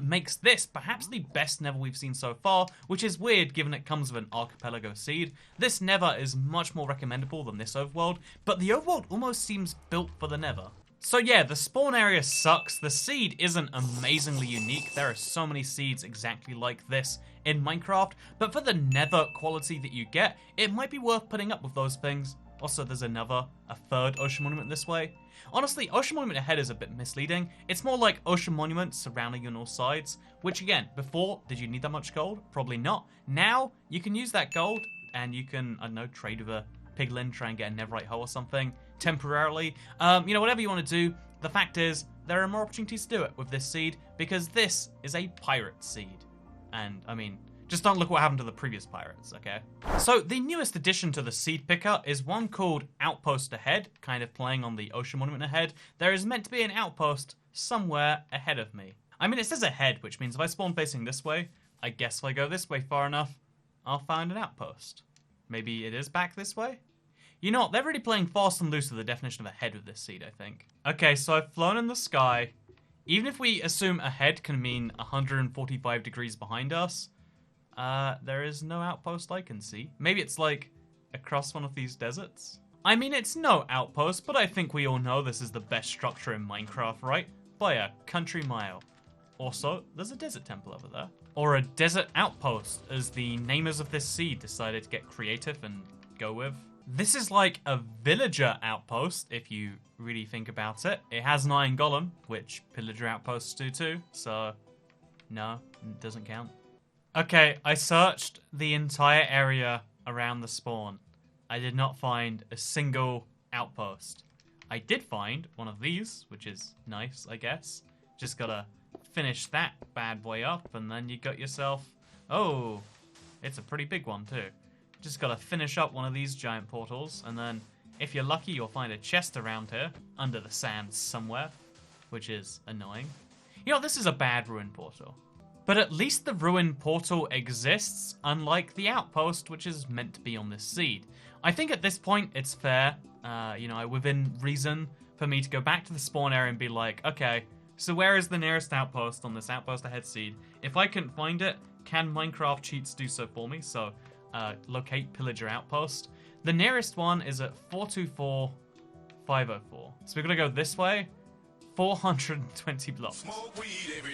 makes this perhaps the best Nether we've seen so far, which is weird given it comes with an Archipelago seed. This Nether is much more recommendable than this overworld, but the overworld almost seems built for the Nether. So yeah, the spawn area sucks. The seed isn't amazingly unique. There are so many seeds exactly like this in Minecraft, but for the nether quality that you get, it might be worth putting up with those things. Also, there's a third ocean monument this way. Honestly, ocean monument ahead is a bit misleading. It's more like ocean monuments surrounding your north sides, which again, before, did you need that much gold? Probably not. Now, you can use that gold and you can, I don't know, trade with a piglin, try and get a netherite hoe or something temporarily. Whatever you want to do. The fact is, there are more opportunities to do it with this seed because this is a pirate seed. And, I mean, just don't look what happened to the previous pirates, okay? So the newest addition to the seed picker is one called Outpost Ahead, kind of playing on the ocean monument ahead. There is meant to be an outpost somewhere ahead of me. I mean, it says ahead, which means if I spawn facing this way, I guess if I go this way far enough, I'll find an outpost. Maybe it is back this way? You know what, they're really playing fast and loose with the definition of ahead with this seed, I think. Okay, so I've flown in the sky. Even if we assume ahead can mean 145 degrees behind us, there is no outpost I can see. Maybe it's like across one of these deserts? I mean, it's no outpost, but I think we all know this is the best structure in Minecraft, right? By a country mile. Also, there's a desert temple over there. Or a desert outpost, as the namers of this seed decided to get creative and go with. This is like a villager outpost, if you really think about it. It has an iron golem, which pillager outposts do too, so no, it doesn't count. Okay, I searched the entire area around the spawn. I did not find a single outpost. I did find one of these, which is nice, I guess. Just gotta finish that bad boy up, and then you got yourself... Oh, it's a pretty big one too. Just gotta finish up one of these giant portals, and then if you're lucky, you'll find a chest around here, under the sand somewhere, which is annoying. You know, this is a bad ruin portal. But at least the ruin portal exists, unlike the outpost, which is meant to be on this seed. I think at this point, it's fair, within reason, for me to go back to the spawn area and be like, okay, so where is the nearest outpost on this outpost ahead seed? If I couldn't find it, can Minecraft cheats do so for me? So, locate pillager outpost. The nearest one is at 424,504. So we're gonna go this way, 420 blocks.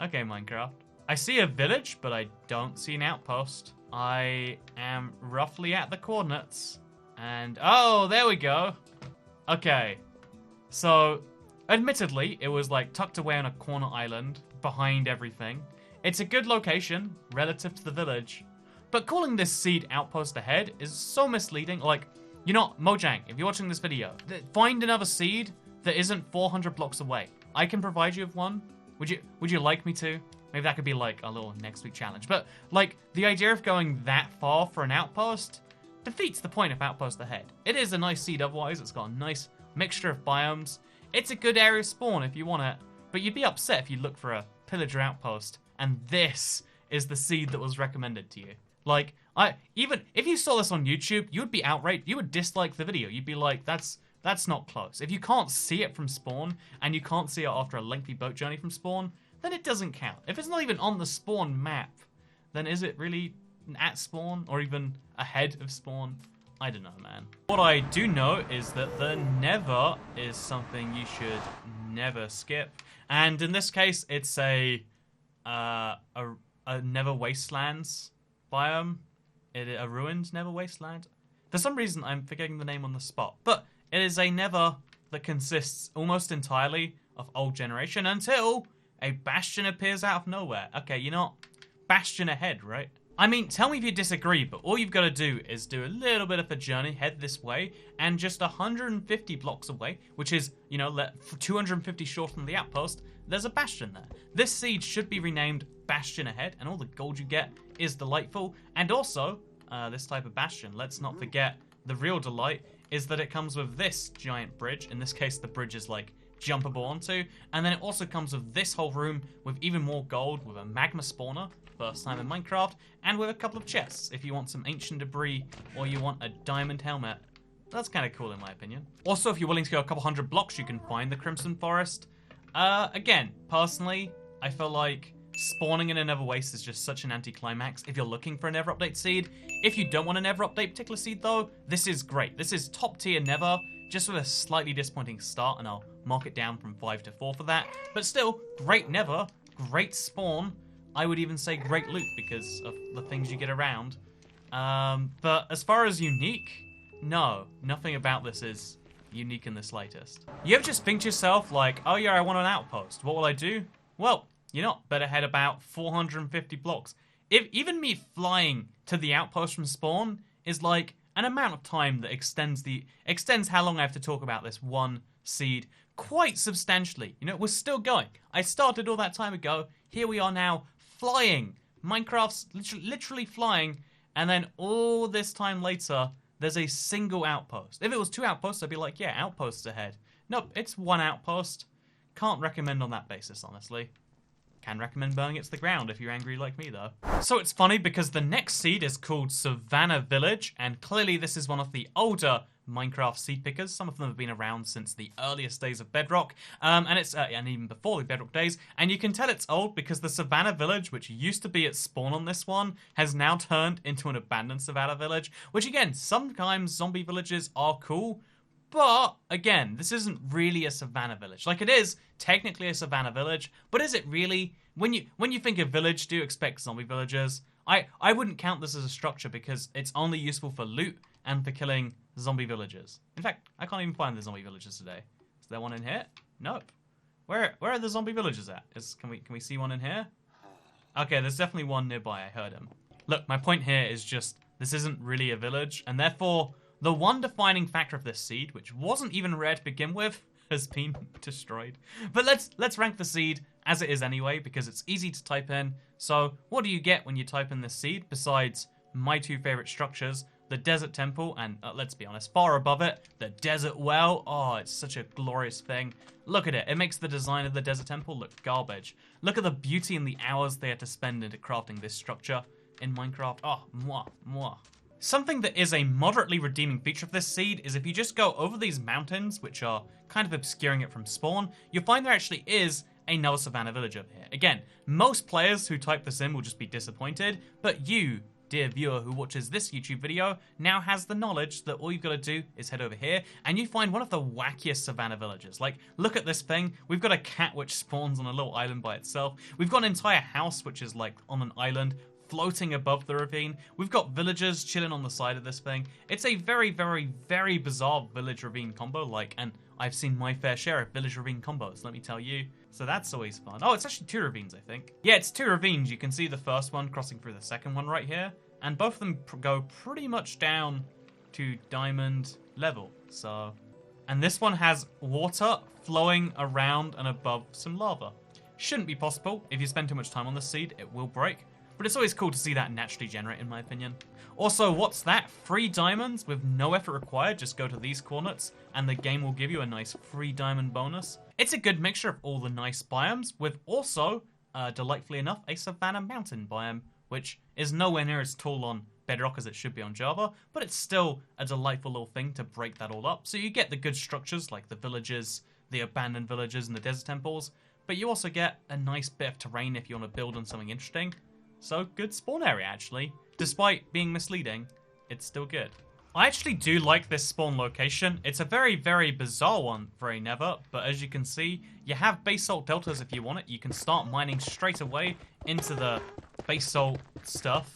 Okay, Minecraft. I see a village, but I don't see an outpost. I am roughly at the coordinates. And, oh, there we go. Okay. So, admittedly, it was like tucked away on a corner island behind everything. It's a good location relative to the village. But calling this seed outpost ahead is so misleading. Like, you know, Mojang, if you're watching this video, find another seed that isn't 400 blocks away. I can provide you with one. Would you like me to? Maybe that could be like a little next week challenge. But like the idea of going that far for an outpost defeats the point of outpost ahead. It is a nice seed otherwise. It's got a nice mixture of biomes. It's a good area to spawn if you want it. But you'd be upset if you look for a pillager outpost and this is the seed that was recommended to you. Like, even if you saw this on YouTube, you'd be outraged. You would dislike the video. You'd be like, that's not close. If you can't see it from spawn and you can't see it after a lengthy boat journey from spawn, then it doesn't count. If it's not even on the spawn map, then is it really at spawn or even ahead of spawn? I don't know, man. What I do know is that the never is something you should never skip. And in this case, it's a never wastelands biome. A ruined never wasteland. For some reason, I'm forgetting the name on the spot. But it is a never that consists almost entirely of old generation until a bastion appears out of nowhere. Okay, you know, bastion ahead, right? I mean, tell me if you disagree, but all you've got to do is do a little bit of a journey, head this way, and just 150 blocks away, which is, you know, 250 short from the outpost, there's a bastion there. This seed should be renamed Bastion Ahead, and all the gold you get is delightful. And also, this type of bastion, let's not forget, the real delight is that it comes with this giant bridge. In this case, the bridge is like jumpable onto, and then it also comes with this whole room with even more gold, with a magma spawner, first time in Minecraft, and with a couple of chests if you want some ancient debris or you want a diamond helmet. That's kind of cool in my opinion. Also, if you're willing to go a couple hundred blocks, you can find the Crimson Forest. Again, personally, I feel like spawning in a Nether Waste is just such an anticlimax if you're looking for a Nether Update seed. If you don't want a Nether Update particular seed though, this is great. This is top tier Nether, just with a slightly disappointing start, and I'll mark it down from 5 to 4 for that. But still, great Nether, great spawn. I would even say great loot because of the things you get around. But as far as unique, no, nothing about this is unique in the slightest. You ever just think to yourself like, oh yeah, I want an outpost. What will I do? Well, you know, better head about 450 blocks. Even me flying to the outpost from spawn is like an amount of time that extends how long I have to talk about this one seed quite substantially. You know, we're still going. I started all that time ago. Here we are now, flying. Minecraft's literally flying, and then all this time later, there's a single outpost. If it was 2 outposts, I'd be like, yeah, outposts ahead. Nope, it's 1 outpost. Can't recommend on that basis, honestly. Can recommend burning it to the ground if you're angry like me, though. So it's funny because the next seed is called Savannah Village, and clearly this is one of the older Minecraft seed pickers. Some of them have been around since the earliest days of Bedrock, and it's and even before the Bedrock days. And you can tell it's old because the Savannah Village, which used to be at spawn on this one, has now turned into an abandoned Savannah Village. Which again, sometimes zombie villages are cool. But, again, this isn't really a Savannah Village. Like, it is technically a Savannah Village, but is it really? When you think of village, do you expect zombie villagers? I wouldn't count this as a structure because it's only useful for loot and for killing zombie villagers. In fact, I can't even find the zombie villagers today. Is there one in here? Nope. Where are the zombie villagers at? Can we see one in here? Okay, there's definitely one nearby. I heard him. Look, my point here is just this isn't really a village, and therefore the one defining factor of this seed, which wasn't even rare to begin with, has been destroyed. But let's rank the seed as it is anyway, because it's easy to type in. So what do you get when you type in this seed, besides my 2 favorite structures, the Desert Temple, and let's be honest, far above it, the Desert Well. Oh, it's such a glorious thing. Look at it. It makes the design of the Desert Temple look garbage. Look at the beauty and the hours they had to spend into crafting this structure in Minecraft. Oh, mwah, mwah. Something that is a moderately redeeming feature of this seed is if you just go over these mountains, which are kind of obscuring it from spawn, you'll find there actually is another Savannah Village over here. Again, most players who type this in will just be disappointed, but you, dear viewer who watches this YouTube video, now has the knowledge that all you've got to do is head over here and you find one of the wackiest Savannah villages. Like, look at this thing. We've got a cat which spawns on a little island by itself. We've got an entire house which is like on an island floating above the ravine. We've got villagers chilling on the side of this thing. It's a very, very, very bizarre village-ravine combo, like, and I've seen my fair share of village-ravine combos, let me tell you. So that's always fun. Oh, it's actually 2 ravines, I think. Yeah, it's 2 ravines. You can see the first one crossing through the second one right here, and both of them go pretty much down to diamond level, so... And this one has water flowing around and above some lava. Shouldn't be possible. If you spend too much time on the seed, it will break. But it's always cool to see that naturally generate, in my opinion. Also, what's that? Free diamonds with no effort required. Just go to these coordinates, and the game will give you a nice free diamond bonus. It's a good mixture of all the nice biomes, with also, delightfully enough, a Savannah Mountain biome, which is nowhere near as tall on Bedrock as it should be on Java, but it's still a delightful little thing to break that all up. So you get the good structures, like the villages, the abandoned villages, and the desert temples, but you also get a nice bit of terrain if you want to build on something interesting. So good spawn area, actually. Despite being misleading, it's still good. I actually do like this spawn location. It's a very, very bizarre one for a Nether, but as you can see, you have basalt deltas if you want it. You can start mining straight away into the basalt stuff.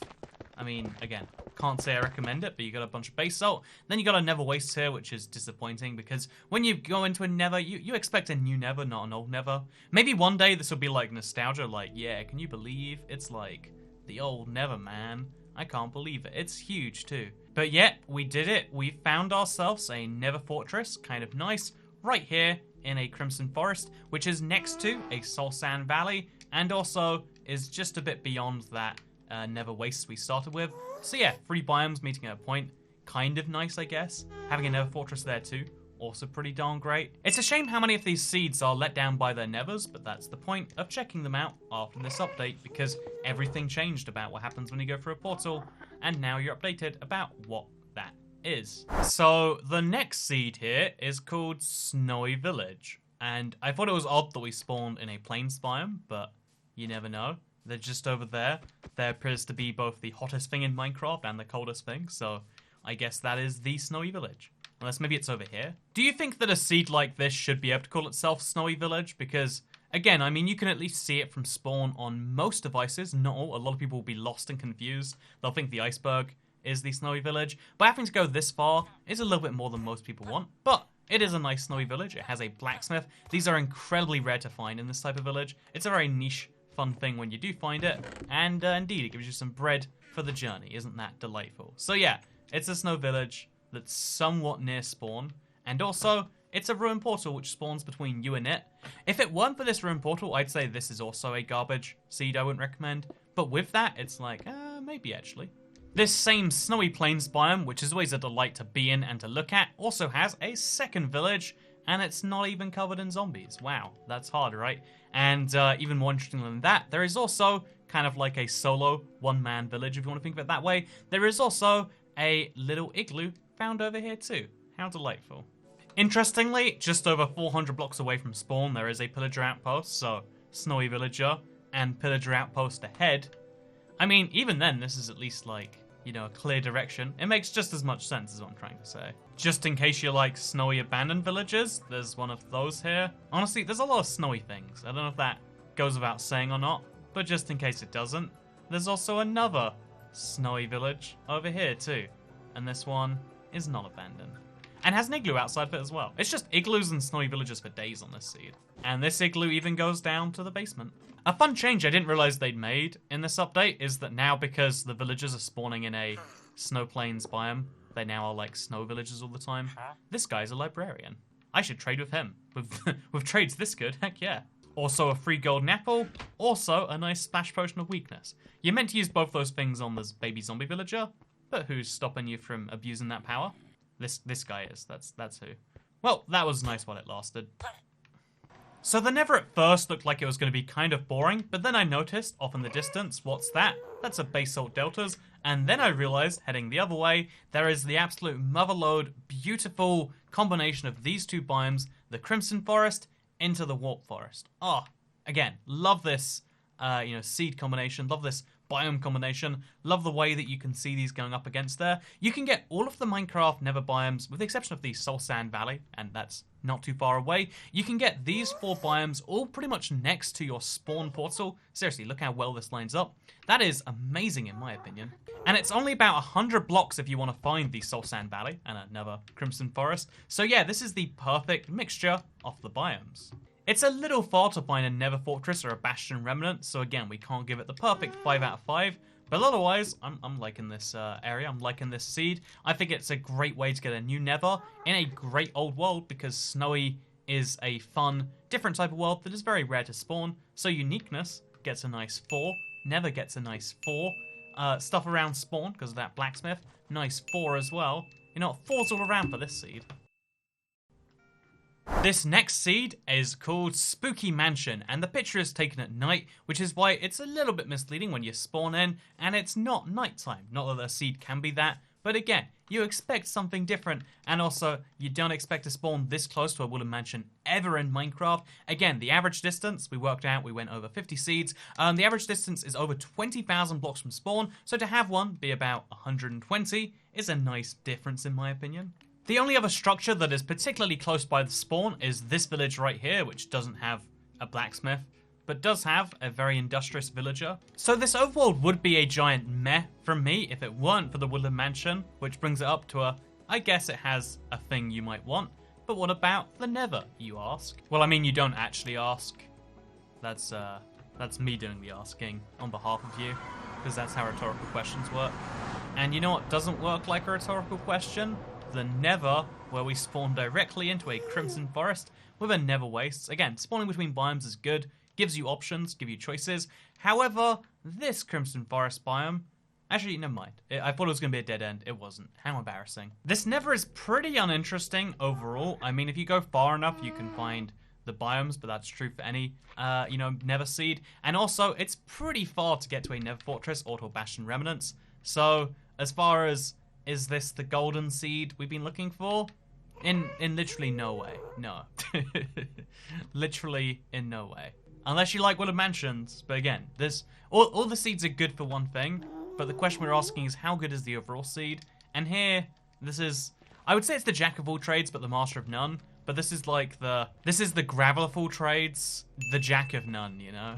I mean, again, can't say I recommend it, but you got a bunch of basalt. Then you got a Nether waste here, which is disappointing because when you go into a Nether, you expect a new Nether, not an old Nether. Maybe one day this will be like nostalgia, like, yeah, can you believe it's like the old Nether, man? I can't believe it. It's huge too. But yet, we did it. We found ourselves a Nether fortress, kind of nice, right here in a Crimson Forest, which is next to a Soul Sand Valley, and also is just a bit beyond that Nether waste we started with. So yeah, 3 biomes meeting at a point. Kind of nice, I guess. Having a Nether fortress there too. Also pretty darn great. It's a shame how many of these seeds are let down by their Nethers, but that's the point of checking them out after this update, because everything changed about what happens when you go through a portal, and now you're updated about what that is. So the next seed here is called Snowy Village, and I thought it was odd that we spawned in a plains biome, but you never know. They're just over there. There appears to be both the hottest thing in Minecraft and the coldest thing, so I guess that is the Snowy Village. Unless maybe it's over here. Do you think that a seed like this should be able to call itself Snowy Village? Because, again, I mean, you can at least see it from spawn on most devices. Not all. A lot of people will be lost and confused. They'll think the iceberg is the Snowy Village. But having to go this far is a little bit more than most people want. But it is a nice Snowy Village. It has a blacksmith. These are incredibly rare to find in this type of village. It's a very niche, fun thing when you do find it. And indeed, it gives you some bread for the journey. Isn't that delightful? So yeah, it's a snow village that's somewhat near spawn, and also it's a ruin portal which spawns between you and it. If it weren't for this ruin portal, I'd say this is also a garbage seed I wouldn't recommend, but with that, it's like, maybe actually. This same snowy plains biome, which is always a delight to be in and to look at, also has a second village, and it's not even covered in zombies. Wow, that's hard, right? And even more interesting than that, there is also kind of like a solo one-man village, if you want to think of it that way. There is also a little igloo found over here too. How delightful. Interestingly, just over 400 blocks away from spawn, there is a pillager outpost, so Snowy Villager and pillager outpost ahead. I mean, even then, this is at least like, you know, a clear direction. It makes just as much sense as what I'm trying to say. Just in case you like snowy abandoned villages, there's one of those here. Honestly, there's a lot of snowy things. I don't know if that goes without saying or not, but just in case it doesn't, there's also another snowy village over here too. And this one is not abandoned. And has an igloo outside of it as well. It's just igloos and snowy villages for days on this seed. And this igloo even goes down to the basement. A fun change I didn't realize they'd made in this update is that now, because the villagers are spawning in a snow plains biome, they now are like snow villages all the time. This guy's a librarian. I should trade with him. With trades this good, heck yeah. Also a free golden apple. Also a nice splash potion of weakness. You're meant to use both those things on this baby zombie villager, but who's stopping you from abusing that power? This guy is. That's who. Well, that was nice while it lasted. So the Nether at first looked like it was going to be kind of boring, but then I noticed off in the distance, what's that? That's a basalt deltas. And then I realized, heading the other way, there is the absolute motherlode, beautiful combination of these two biomes, the Crimson Forest into the Warp Forest. Oh, again, love this, seed combination. Love this biome combination. Love the way that you can see these going up against there. You can get all of the Minecraft Nether biomes, with the exception of the Soul Sand Valley, and that's not too far away. You can get these 4 biomes all pretty much next to your spawn portal. Seriously, look how well this lines up. That is amazing in my opinion. And it's only about 100 blocks if you want to find the Soul Sand Valley and another Crimson Forest. So yeah, this is the perfect mixture of the biomes. It's a little far to find a Nether Fortress or a Bastion Remnant, so again, we can't give it the perfect 5 out of 5. But otherwise, I'm liking this area, I'm liking this seed. I think it's a great way to get a new Nether in a great old world, because Snowy is a fun, different type of world that is very rare to spawn. So uniqueness gets a nice 4, Nether gets a nice 4. Stuff around spawn, because of that blacksmith, nice 4 as well. You know, 4's all around for this seed. This next seed is called Spooky Mansion, and the picture is taken at night, which is why it's a little bit misleading when you spawn in, and it's not nighttime. Not that the seed can be that, But again, you expect something different, and also, you don't expect to spawn this close to a wooden mansion ever in Minecraft. Again, the average distance, we worked out, we went over 50 seeds. The average distance is over 20,000 blocks from spawn, so to have one be about 120 is a nice difference in my opinion. The only other structure that is particularly close by the spawn is this village right here, which doesn't have a blacksmith, but does have a very industrious villager. So this overworld would be a giant meh from me if it weren't for the woodland mansion, which brings it up to a, I guess it has a thing you might want. But what about the nether, you ask? Well, I mean, you don't actually ask. That's me doing the asking on behalf of you, because that's how rhetorical questions work. And you know what doesn't work like a rhetorical question? The nether, where we spawn directly into a crimson forest with a nether wastes. Again, spawning between biomes is good, gives you options, give you choices. However, this crimson forest biome, actually, never mind. I thought it was going to be a dead end. It wasn't. How embarrassing. This nether is pretty uninteresting overall. I mean, if you go far enough, you can find the biomes, but that's true for any, nether seed. And also, it's pretty far to get to a nether fortress or to a bastion remnants. So, as far as, is this the golden seed we've been looking for? In literally no way. No. Literally in no way. Unless you like woodland mansions. But again, all the seeds are good for one thing. But the question we're asking is, how good is the overall seed? And here, I would say it's the jack of all trades, but the master of none. But this is like this is the gravel of all trades, the jack of none, you know?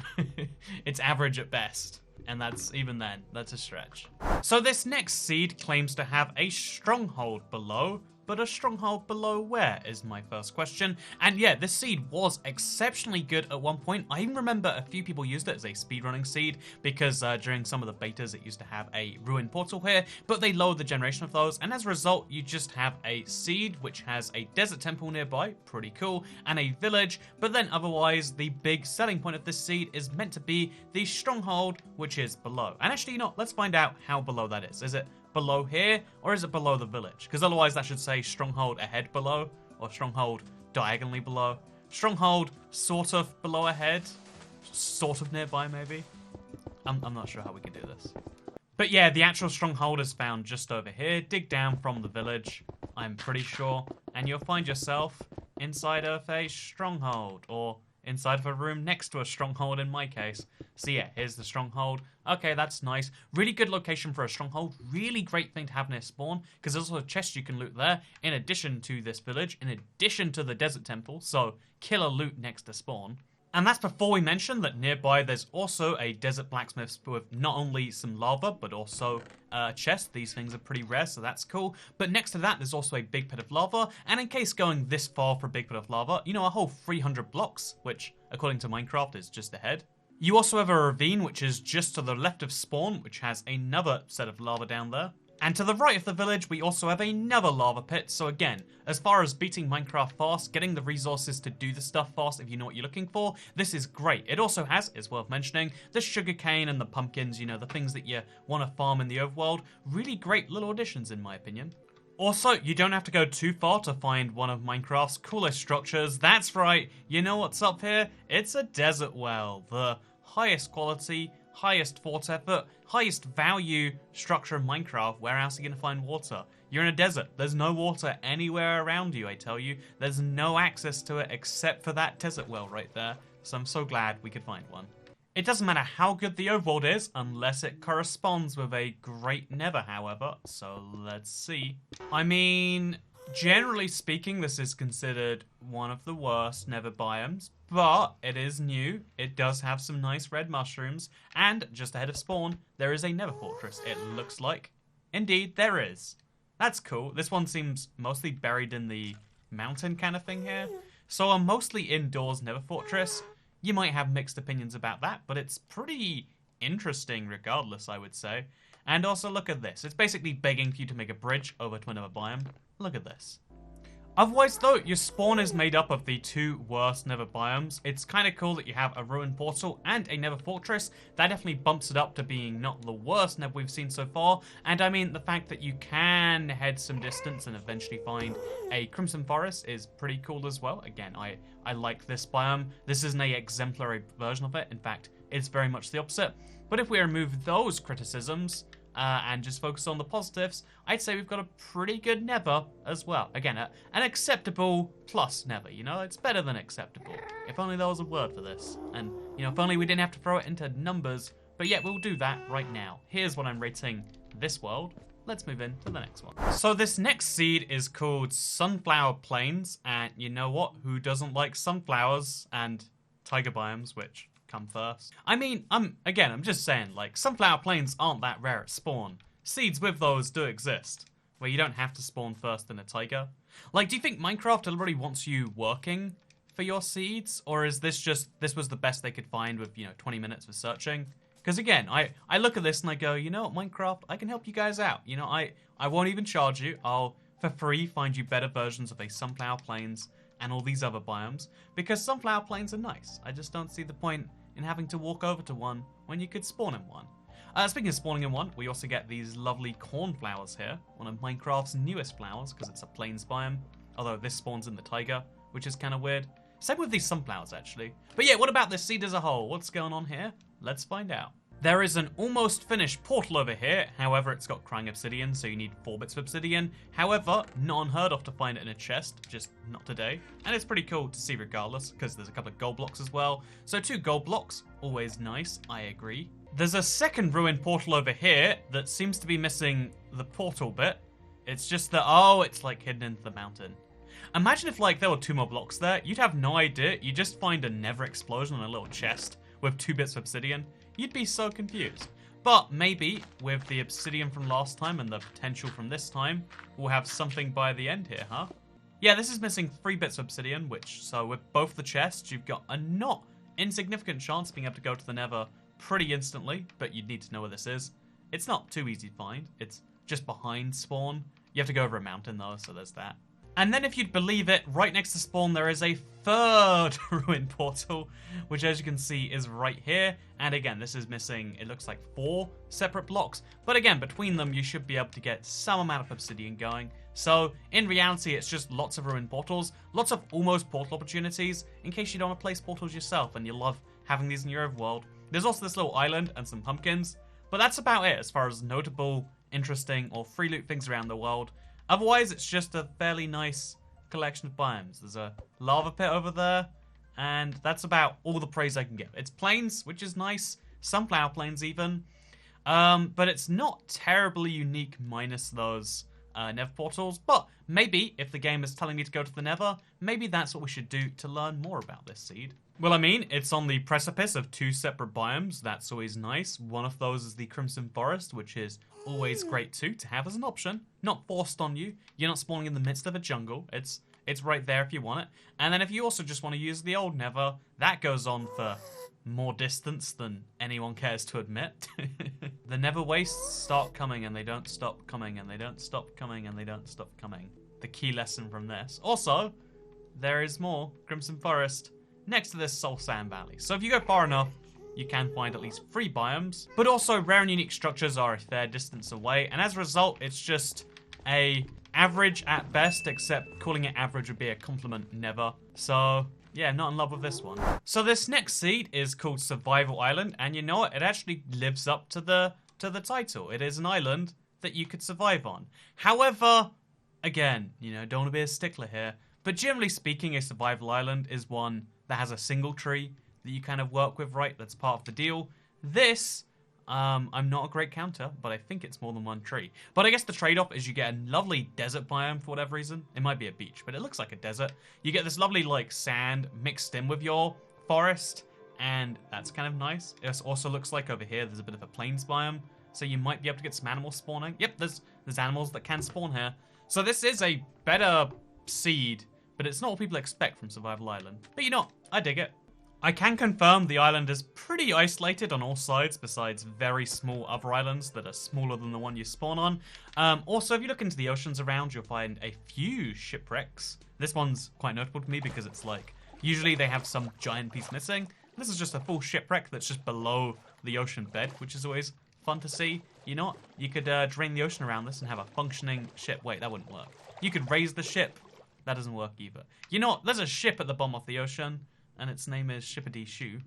It's average at best. And even then, that's a stretch. So this next seed claims to have a stronghold below. But a stronghold below where is my first question. And yeah, this seed was exceptionally good at one point. I even remember a few people used it as a speedrunning seed because during some of the betas it used to have a ruined portal here, but they lowered the generation of those, and as a result you just have a seed which has a desert temple nearby, pretty cool, and a village, but then otherwise the big selling point of this seed is meant to be the stronghold, which is below. And actually, let's find out how below that is. Is it below here, or is it below the village? Because otherwise that should say stronghold ahead below, or stronghold diagonally below. Stronghold sort of below ahead, sort of nearby maybe. I'm not sure how we can do this. But yeah, the actual stronghold is found just over here. Dig down from the village, I'm pretty sure, and you'll find yourself inside of a stronghold, or inside of a room next to a stronghold in my case. So yeah, here's the stronghold. Okay, that's nice. Really good location for a stronghold. Really great thing to have near spawn, because there's also a chest you can loot there, in addition to this village, in addition to the desert temple, so killer loot next to spawn. And that's before we mention that nearby there's also a desert blacksmith with not only some lava, but also a chest. These things are pretty rare, so that's cool. But next to that, there's also a big pit of lava. And in case going this far for a big pit of lava, a whole 300 blocks, which, according to Minecraft, is just ahead. You also have a ravine, which is just to the left of spawn, which has another set of lava down there. And to the right of the village, we also have another lava pit. So again, as far as beating Minecraft fast, getting the resources to do the stuff fast if you know what you're looking for, this is great. It also has, it's worth mentioning, the sugarcane and the pumpkins, the things that you want to farm in the overworld. Really great little additions in my opinion. Also, you don't have to go too far to find one of Minecraft's coolest structures. That's right, you know what's up here? It's a desert well, the highest quality, highest thought effort, highest value structure in Minecraft. Where else are you going to find water? You're in a desert. There's no water anywhere around you, I tell you. There's no access to it except for that desert well right there. So I'm so glad we could find one. It doesn't matter how good the overworld is unless it corresponds with a great nether, however. So let's see. I mean, generally speaking, this is considered one of the worst nether biomes, but it is new. It does have some nice red mushrooms, and just ahead of spawn, there is a nether fortress, it looks like. Indeed, there is. That's cool. This one seems mostly buried in the mountain kind of thing here. So a mostly indoors nether fortress. You might have mixed opinions about that, but it's pretty interesting regardless, I would say. And also look at this. It's basically begging for you to make a bridge over to another biome. Look at this. Otherwise though, your spawn is made up of the two worst nether biomes. It's kind of cool that you have a ruined portal and a nether fortress. That definitely bumps it up to being not the worst nether we've seen so far. And I mean, the fact that you can head some distance and eventually find a crimson forest is pretty cool as well. Again, I like this biome. This isn't an exemplary version of it. In fact, it's very much the opposite. But if we remove those criticisms, and just focus on the positives, I'd say we've got a pretty good Nether as well. Again, an acceptable plus Nether, you know? It's better than acceptable. If only there was a word for this. And, you know, if only we didn't have to throw it into numbers. But yeah, we'll do that right now. Here's what I'm rating this world. Let's move into the next one. So this next seed is called Sunflower Plains, and you know what? Who doesn't like sunflowers and tiger biomes, which come first? I mean, I'm just saying, like, sunflower plains aren't that rare at spawn. Seeds with those do exist, where you don't have to spawn first in a taiga. Like, do you think Minecraft already wants you working for your seeds, or is this was the best they could find with, you know, 20 minutes of searching? Because again, I look at this and I go, you know what, Minecraft, I can help you guys out. You know, I won't even charge you. I'll, for free, find you better versions of a sunflower plains and all these other biomes, because sunflower plains are nice. I just don't see the point in having to walk over to one when you could spawn in one. Speaking of spawning in one, we also get these lovely cornflowers here, one of Minecraft's newest flowers, because it's a plains biome, although this spawns in the taiga, which is kind of weird. Same with these sunflowers, actually. But yeah, what about this seed as a whole? What's going on here? Let's find out. There is an almost finished portal over here, however it's got crying obsidian, so you need 4 bits of obsidian. However, not unheard of to find it in a chest, just not today. And it's pretty cool to see regardless, because there's a couple of gold blocks as well. So 2 gold blocks, always nice, I agree. There's a second ruined portal over here that seems to be missing the portal bit. It's just that, oh, it's like hidden into the mountain. Imagine if like there were 2 more blocks there, you'd have no idea, you just find a nether explosion on a little chest with 2 bits of obsidian. You'd be so confused. But maybe with the obsidian from last time and the potential from this time, we'll have something by the end here, huh? Yeah, this is missing 3 bits of obsidian, which, so with both the chests, you've got a not insignificant chance of being able to go to the nether pretty instantly, but you'd need to know where this is. It's not too easy to find. It's just behind spawn. You have to go over a mountain though, so there's that. And then if you'd believe it, right next to spawn there is a third ruined portal, which as you can see is right here. And again, this is missing, it looks like 4 separate blocks. But again, between them you should be able to get some amount of obsidian going. So in reality, it's just lots of ruined portals, lots of almost portal opportunities, in case you don't want to place portals yourself and you love having these in your overworld. There's also this little island and some pumpkins, but that's about it as far as notable, interesting, or free loot things around the world. Otherwise, it's just a fairly nice collection of biomes. There's a lava pit over there, and that's about all the praise I can give. It's plains, which is nice, sunflower plains even, but it's not terribly unique minus those nether portals. But maybe, if the game is telling me to go to the nether, maybe that's what we should do to learn more about this seed. Well, I mean, it's on the precipice of 2 separate biomes. That's always nice. One of those is the Crimson Forest, which is always great too to have as an option. Not forced on you. You're not spawning in the midst of a jungle. It's right there if you want it. And then if you also just want to use the old nether, that goes on for more distance than anyone cares to admit. The nether wastes start coming and they don't stop coming and they don't stop coming and they don't stop coming. The key lesson from this. Also, there is more Crimson Forest next to this Soul Sand Valley. So if you go far enough, you can find at least 3 biomes. But also, rare and unique structures are a fair distance away, and as a result, it's just a average at best, except calling it average would be a compliment never. So, yeah, not in love with this one. So this next seed is called Survival Island, and you know what? It actually lives up to the title. It is an island that you could survive on. However, again, you know, don't want to be a stickler here, but generally speaking, a survival island is one that has a single tree that you kind of work with, right? That's part of the deal. This, I'm not a great counter, but I think it's more than 1 tree. But I guess the trade-off is you get a lovely desert biome for whatever reason. It might be a beach, but it looks like a desert. You get this lovely, like, sand mixed in with your forest, and that's kind of nice. It also looks like over here there's a bit of a plains biome, so you might be able to get some animals spawning. Yep, there's animals that can spawn here. So this is a better seed, but it's not what people expect from Survival Island. But you know, I dig it. I can confirm the island is pretty isolated on all sides, besides very small other islands that are smaller than the one you spawn on. Also, if you look into the oceans around, you'll find a few shipwrecks. This one's quite notable to me because it's like, usually they have some giant piece missing. This is just a full shipwreck that's just below the ocean bed, which is always fun to see. You know what? You could drain the ocean around this and have a functioning ship. Wait, that wouldn't work. You could raise the ship. That doesn't work either. You know what? There's a ship at the bottom of the ocean, and its name is Shippity Shoo.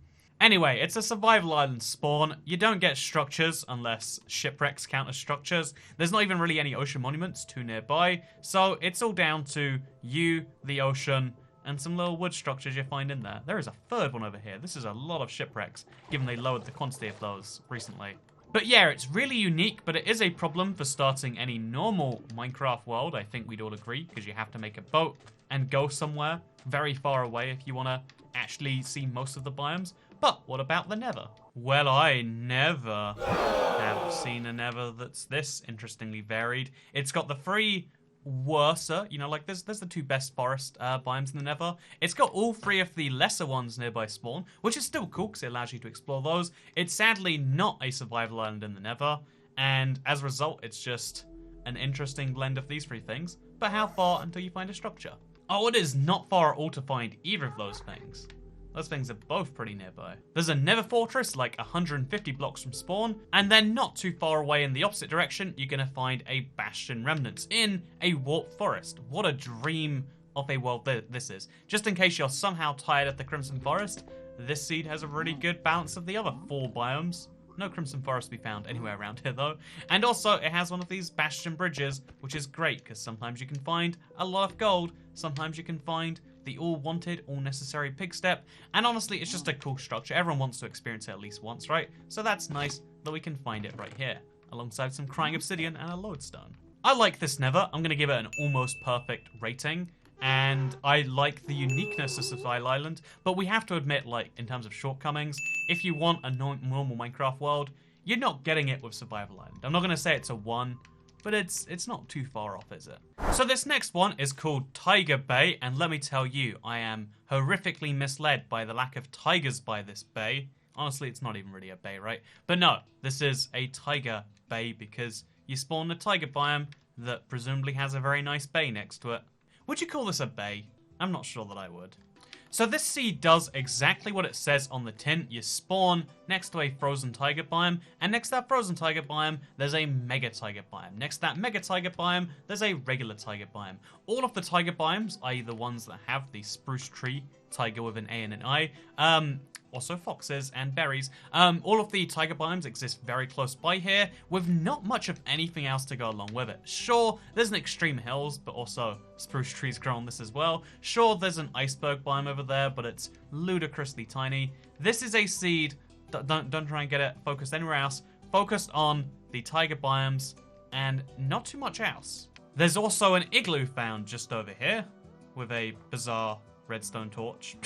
Anyway, it's a survival island spawn. You don't get structures unless shipwrecks count as structures. There's not even really any ocean monuments too nearby. So it's all down to you, the ocean, and some little wood structures you find in there. There is a third one over here. This is a lot of shipwrecks, given they lowered the quantity of those recently. But yeah, it's really unique, but it is a problem for starting any normal Minecraft world, I think we'd all agree, because you have to make a boat and go somewhere very far away if you want to actually see most of the biomes. But what about the Nether? Well, I never have seen a Nether that's this interestingly varied. It's got the three worser, you know, like there's the two best forest biomes in the Nether. It's got all three of the lesser ones nearby spawn, which is still cool because it allows you to explore those. It's sadly not a survival island in the Nether, and as a result, it's just an interesting blend of these three things. But how far until you find a structure? Oh, it is not far at all to find either of those things. Those things are both pretty nearby. There's a Nether fortress like 150 blocks from spawn, and then not too far away in the opposite direction, you're gonna find a Bastion Remnants in a warped forest. What a dream of a world this is. Just in case you're somehow tired of the Crimson Forest, this seed has a really good balance of the other 4 biomes. No Crimson Forest to be found anywhere around here though. And also it has one of these Bastion bridges, which is great because sometimes you can find a lot of gold, sometimes you can find the all wanted, all necessary pig step, and honestly it's just a cool structure. Everyone wants to experience it at least once, right? So that's nice that we can find it right here, alongside some crying obsidian and a lodestone. I like this Nether. I'm going to give it an almost perfect rating, and I like the uniqueness of Survival Island, but we have to admit, like, in terms of shortcomings, if you want a normal Minecraft world, you're not getting it with Survival Island. I'm not going to say it's a 1, but it's not too far off, is it? So this next one is called Tiger Bay, and let me tell you, I am horrifically misled by the lack of tigers by this bay. Honestly, it's not even really a bay, right? But no, this is a tiger bay because you spawn a tiger biome that presumably has a very nice bay next to it. Would you call this a bay? I'm not sure that I would. So this seed does exactly what it says on the tin. You spawn next to a frozen tiger biome, and next to that frozen tiger biome, there's a mega tiger biome. Next to that mega tiger biome, there's a regular tiger biome. All of the tiger biomes, i.e. the ones that have the spruce tree, tiger with an A and an I, also foxes and berries. All of the tiger biomes exist very close by here, with not much of anything else to go along with it. Sure, there's an extreme hills, but also spruce trees grow on this as well. Sure, there's an iceberg biome over there, but it's ludicrously tiny. This is a seed, don't try and get it focused anywhere else, focused on the tiger biomes, and not too much else. There's also an igloo found just over here, with a bizarre redstone torch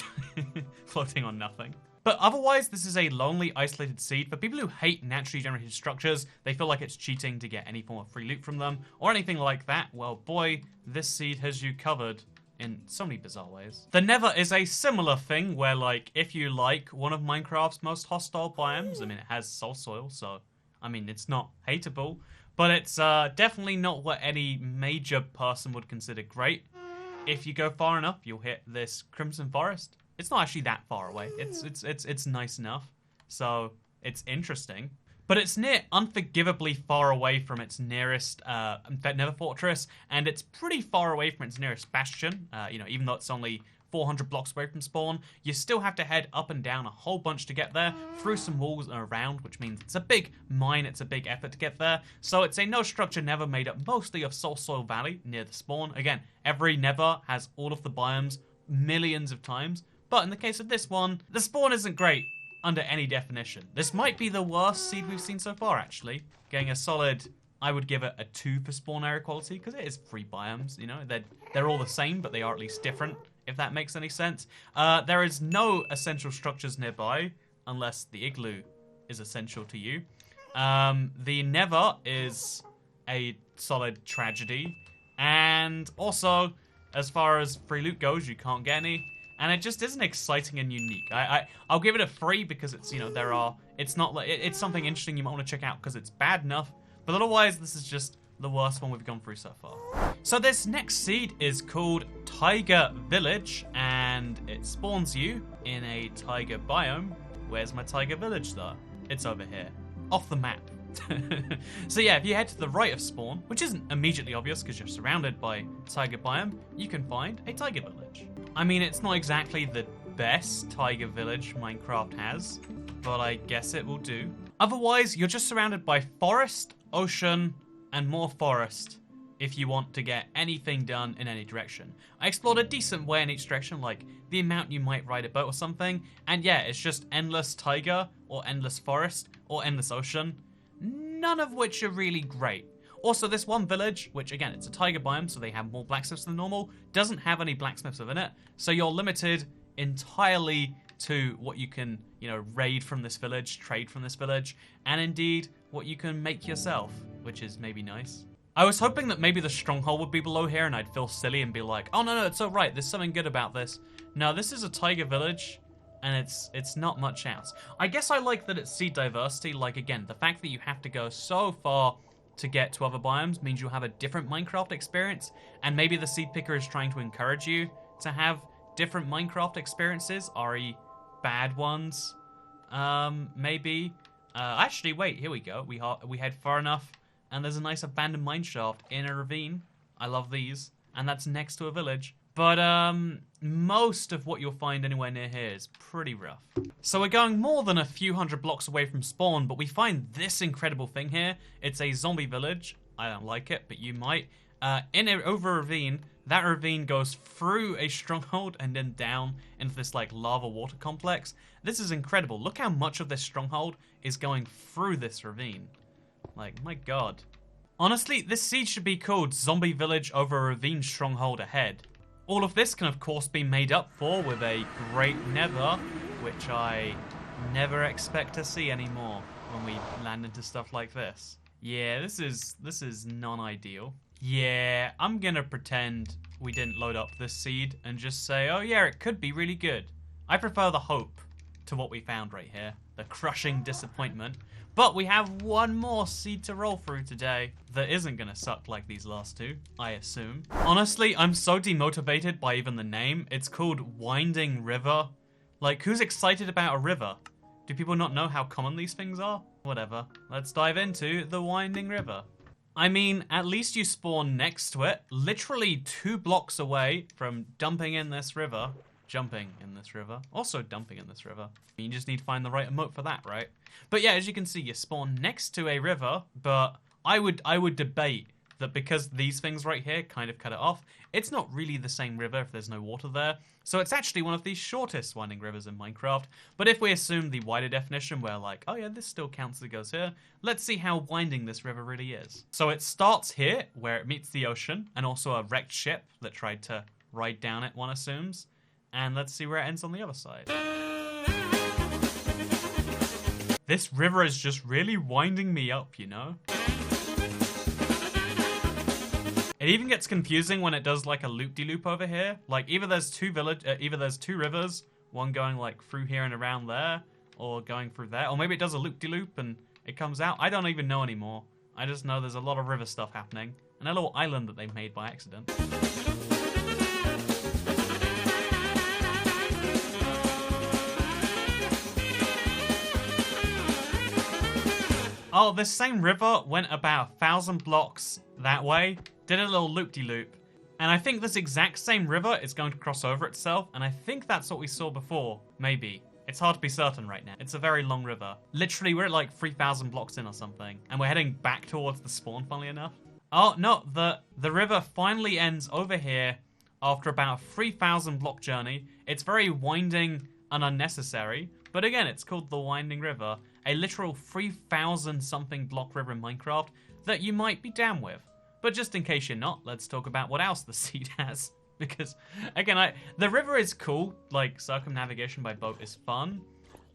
floating on nothing. But otherwise, this is a lonely, isolated seed. For people who hate naturally generated structures, they feel like it's cheating to get any form of free loot from them, or anything like that, well boy, this seed has you covered in so many bizarre ways. The Nether is a similar thing, where like, if you like one of Minecraft's most hostile biomes, I mean, it has soul soil, so, I mean, it's not hateable, but it's definitely not what any major person would consider great. If you go far enough, you'll hit this Crimson Forest. It's not actually that far away. It's nice enough. So it's interesting. But it's near unforgivably far away from its nearest Nether fortress, and it's pretty far away from its nearest bastion. You know, even though it's only 400 blocks away from spawn, you still have to head up and down a whole bunch to get there, through some walls and around, which means it's a big mine, it's a big effort to get there. So it's a no structure Nether made up mostly of Soul Soil Valley near the spawn. Again, every Nether has all of the biomes millions of times, but in the case of this one, the spawn isn't great under any definition. This might be the worst seed we've seen so far, actually. Getting a solid, I would give it a 2 for spawn area quality, because it is 3 biomes, you know? They're all the same, but they are at least different, if that makes any sense. There is no essential structures nearby, unless the igloo is essential to you. The Nether is a solid tragedy, and also, as far as free loot goes, you can't get any. And it just isn't exciting and unique. I'll give it a 3 because it's, you know, it's not like, it's something interesting you might want to check out because it's bad enough. But otherwise, this is just the worst one we've gone through so far. So this next seed is called Tiger Village, and it spawns you in a tiger biome. Where's my tiger village though? It's over here, off the map. So yeah, if you head to the right of spawn, which isn't immediately obvious because you're surrounded by tiger biome, you can find a tiger village. I mean, it's not exactly the best tiger village Minecraft has, but I guess it will do. Otherwise, you're just surrounded by forest, ocean, and more forest if you want to get anything done in any direction. I explored a decent way in each direction, like the amount you might ride a boat or something, and yeah, it's just endless taiga, or endless forest, or endless ocean, none of which are really great. Also, this one village, which again, it's a taiga biome, so they have more blacksmiths than normal, doesn't have any blacksmiths within it, so you're limited entirely to what you can, you know, raid from this village, trade from this village, and indeed, what you can make yourself, which is maybe nice. I was hoping that maybe the stronghold would be below here and I'd feel silly and be like, oh no, it's alright, there's something good about this. No, this is a taiga village, and it's not much else. I guess I like that it's seed diversity, like again, the fact that you have to go so far to get to other biomes means you'll have a different Minecraft experience, and maybe the seed picker is trying to encourage you to have different Minecraft experiences, re bad ones, maybe. Actually, wait, here we go. We head far enough, and there's a nice abandoned mineshaft in a ravine. I love these, and that's next to a village. But most of what you'll find anywhere near here is pretty rough. So we're going more than a few hundred blocks away from spawn, but we find this incredible thing here. It's a zombie village. I don't like it, but you might. Over a ravine. That ravine goes through a stronghold and then down into this like lava water complex. This is incredible. Look how much of this stronghold is going through this ravine. Like, my god. Honestly, this seed should be called Zombie Village over a Ravine Stronghold Ahead. All of this can of course be made up for with a great nether, which I never expect to see anymore when we land into stuff like this. Yeah, this is non-ideal. Yeah, I'm gonna pretend we didn't load up this seed and just say, oh yeah, it could be really good. I prefer the hope to what we found right here. The crushing disappointment. But we have one more seed to roll through today that isn't gonna suck like these last two, I assume. Honestly, I'm so demotivated by even the name. It's called Winding River. Like, who's excited about a river? Do people not know how common these things are? Whatever. Let's dive into the Winding River. I mean, at least you spawn next to it, literally 2 blocks away from dumping in this river. Jumping in this river. Also dumping in this river. You just need to find the right emote for that, right? But yeah, as you can see, you spawn next to a river, but I would debate that because these things right here kind of cut it off, it's not really the same river if there's no water there. So it's actually one of the shortest winding rivers in Minecraft. But if we assume the wider definition where like, oh yeah, this still counts as it goes here, let's see how winding this river really is. So it starts here where it meets the ocean and also a wrecked ship that tried to ride down it, one assumes. And let's see where it ends on the other side. This river is just really winding me up, you know? It even gets confusing when it does like a loop-de-loop over here. Like either there's two rivers, one going like through here and around there, or going through there, or maybe it does a loop-de-loop and it comes out. I don't even know anymore. I just know there's a lot of river stuff happening, and a little island that they made by accident. Oh, this same river went about 1,000 blocks that way, did a little loop-de-loop. And I think this exact same river is going to cross over itself, and I think that's what we saw before. Maybe. It's hard to be certain right now. It's a very long river. Literally, we're at like 3,000 blocks in or something, and we're heading back towards the spawn, funnily enough. Oh, no, the river finally ends over here after about a 3,000 block journey. It's very winding and unnecessary, but again, it's called the Winding River. A literal 3,000 something block river in Minecraft that you might be down with. But just in case you're not, let's talk about what else the seed has. Because, again, the river is cool, like circumnavigation by boat is fun,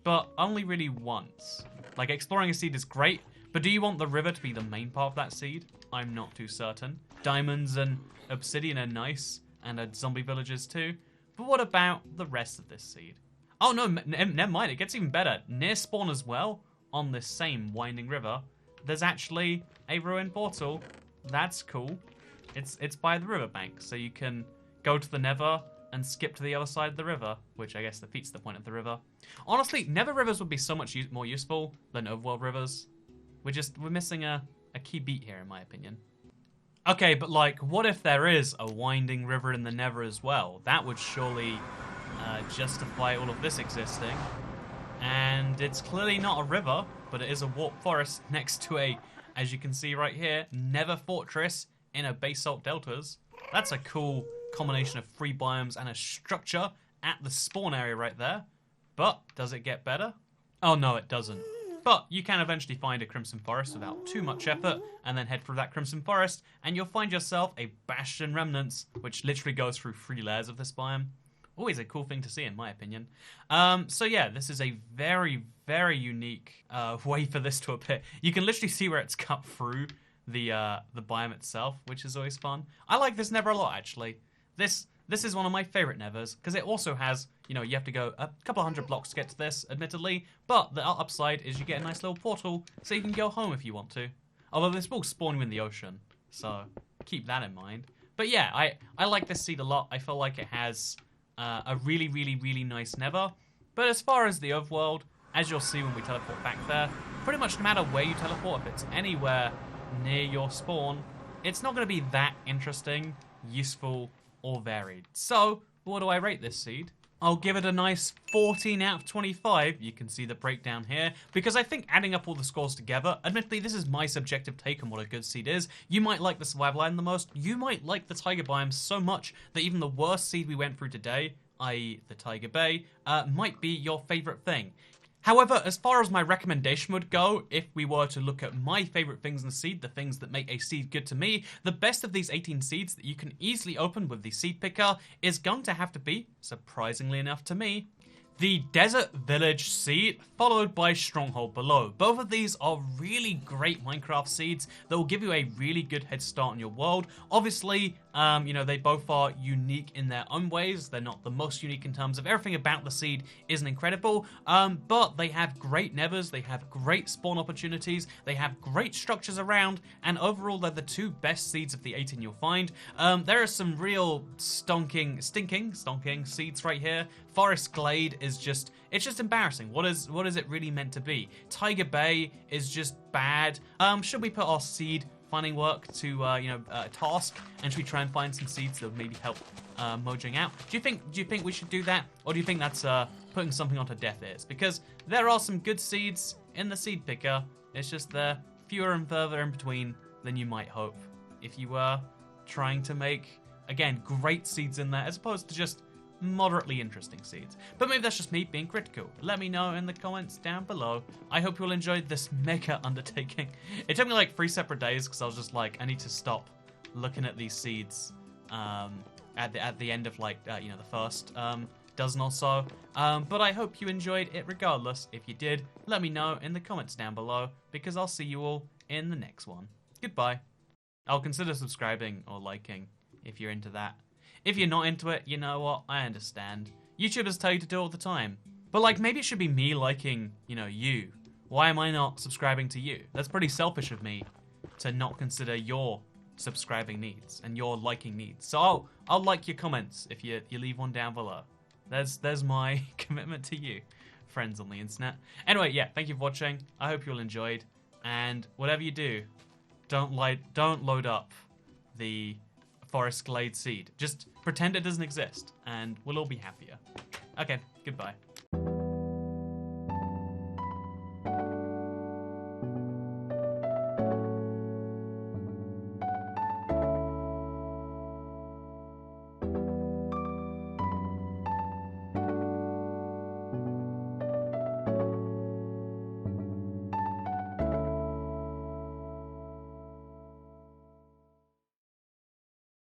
but only really once. Like, exploring a seed is great, but do you want the river to be the main part of that seed? I'm not too certain. Diamonds and obsidian are nice, and zombie villages too, but what about the rest of this seed? Oh no, never mind, it gets even better. Near spawn as well, on this same winding river, there's actually a ruined portal. That's cool. It's by the riverbank, so you can go to the nether and skip to the other side of the river, which I guess defeats the point of the river. Honestly, nether rivers would be so much more useful than overworld rivers. We're missing a key beat here, in my opinion. Okay, but like, what if there is a winding river in the nether as well? That would surely justify all of this existing. And it's clearly not a river, but it is a warped forest next to a, as you can see right here, Nether Fortress in a basalt deltas. That's a cool combination of 3 biomes and a structure at the spawn area right there. But does it get better? Oh no, it doesn't. But you can eventually find a Crimson Forest without too much effort, and then head through that Crimson Forest, and you'll find yourself a Bastion Remnants, which literally goes through 3 layers of this biome. Always a cool thing to see, in my opinion. So yeah, this is a very, very unique way for this to appear. You can literally see where it's cut through the biome itself, which is always fun. I like this Nether a lot, actually. This is one of my favorite Nethers, because it also has, you know, you have to go a couple 100 blocks to get to this, admittedly, but the upside is you get a nice little portal, so you can go home if you want to. Although this will spawn you in the ocean, so keep that in mind. But yeah, I like this seed a lot. I feel like it has a really, really, really nice Nether. But as far as the overworld, as you'll see when we teleport back there, pretty much no matter where you teleport, if it's anywhere near your spawn, it's not going to be that interesting, useful, or varied. So, what do I rate this seed? I'll give it a nice 14 out of 25. You can see the breakdown here, because I think adding up all the scores together, admittedly, this is my subjective take on what a good seed is. You might like the survival island the most. You might like the Tiger biome so much that even the worst seed we went through today, i.e. the Tiger Bay, might be your favorite thing. However, as far as my recommendation would go, if we were to look at my favorite things in the seed, the things that make a seed good to me, the best of these 18 seeds that you can easily open with the seed picker is going to have to be, surprisingly enough to me, the Desert Village seed, followed by Stronghold below. Both of these are really great Minecraft seeds that will give you a really good head start on your world. Obviously, you know, they both are unique in their own ways. They're not the most unique in terms of everything about the seed isn't incredible, but they have great nethers, they have great spawn opportunities, they have great structures around, and overall they're the 2 best seeds of the 18 you'll find. There are some real stinking seeds right here. Forest Glade is just, it's just embarrassing. What is it really meant to be? Tiger Bay is just bad. Should we put our seed finding work to task, and should we try and find some seeds that would maybe help mojang out? Do you think we should do that, or do you think that's putting something onto deaf ears? Because there are some good seeds in the seed picker. It's just they're fewer and further in between than you might hope if you were trying to make, again, great seeds in there as opposed to just moderately interesting seeds. But maybe that's just me being critical. Let me know in the comments down below. I hope you'll enjoy this mega undertaking. It took me like 3 separate days because I was just like, I need to stop looking at these seeds at the end of like the first dozen or so. But I hope you enjoyed it regardless. If you did, let me know in the comments down below, because I'll see you all in the next one. Goodbye. I'll consider subscribing or liking if you're into that. If you're not into it, you know what? I understand. YouTubers tell you to do it all the time. But like, maybe it should be me liking, you. Why am I not subscribing to you? That's pretty selfish of me to not consider your subscribing needs and your liking needs. So I'll like your comments if you leave one down below. There's my commitment to you, friends on the internet. Anyway, yeah, thank you for watching. I hope you all enjoyed. And whatever you do, don't load up the Forest Glade seed. Just pretend it doesn't exist, and we'll all be happier. Okay, goodbye.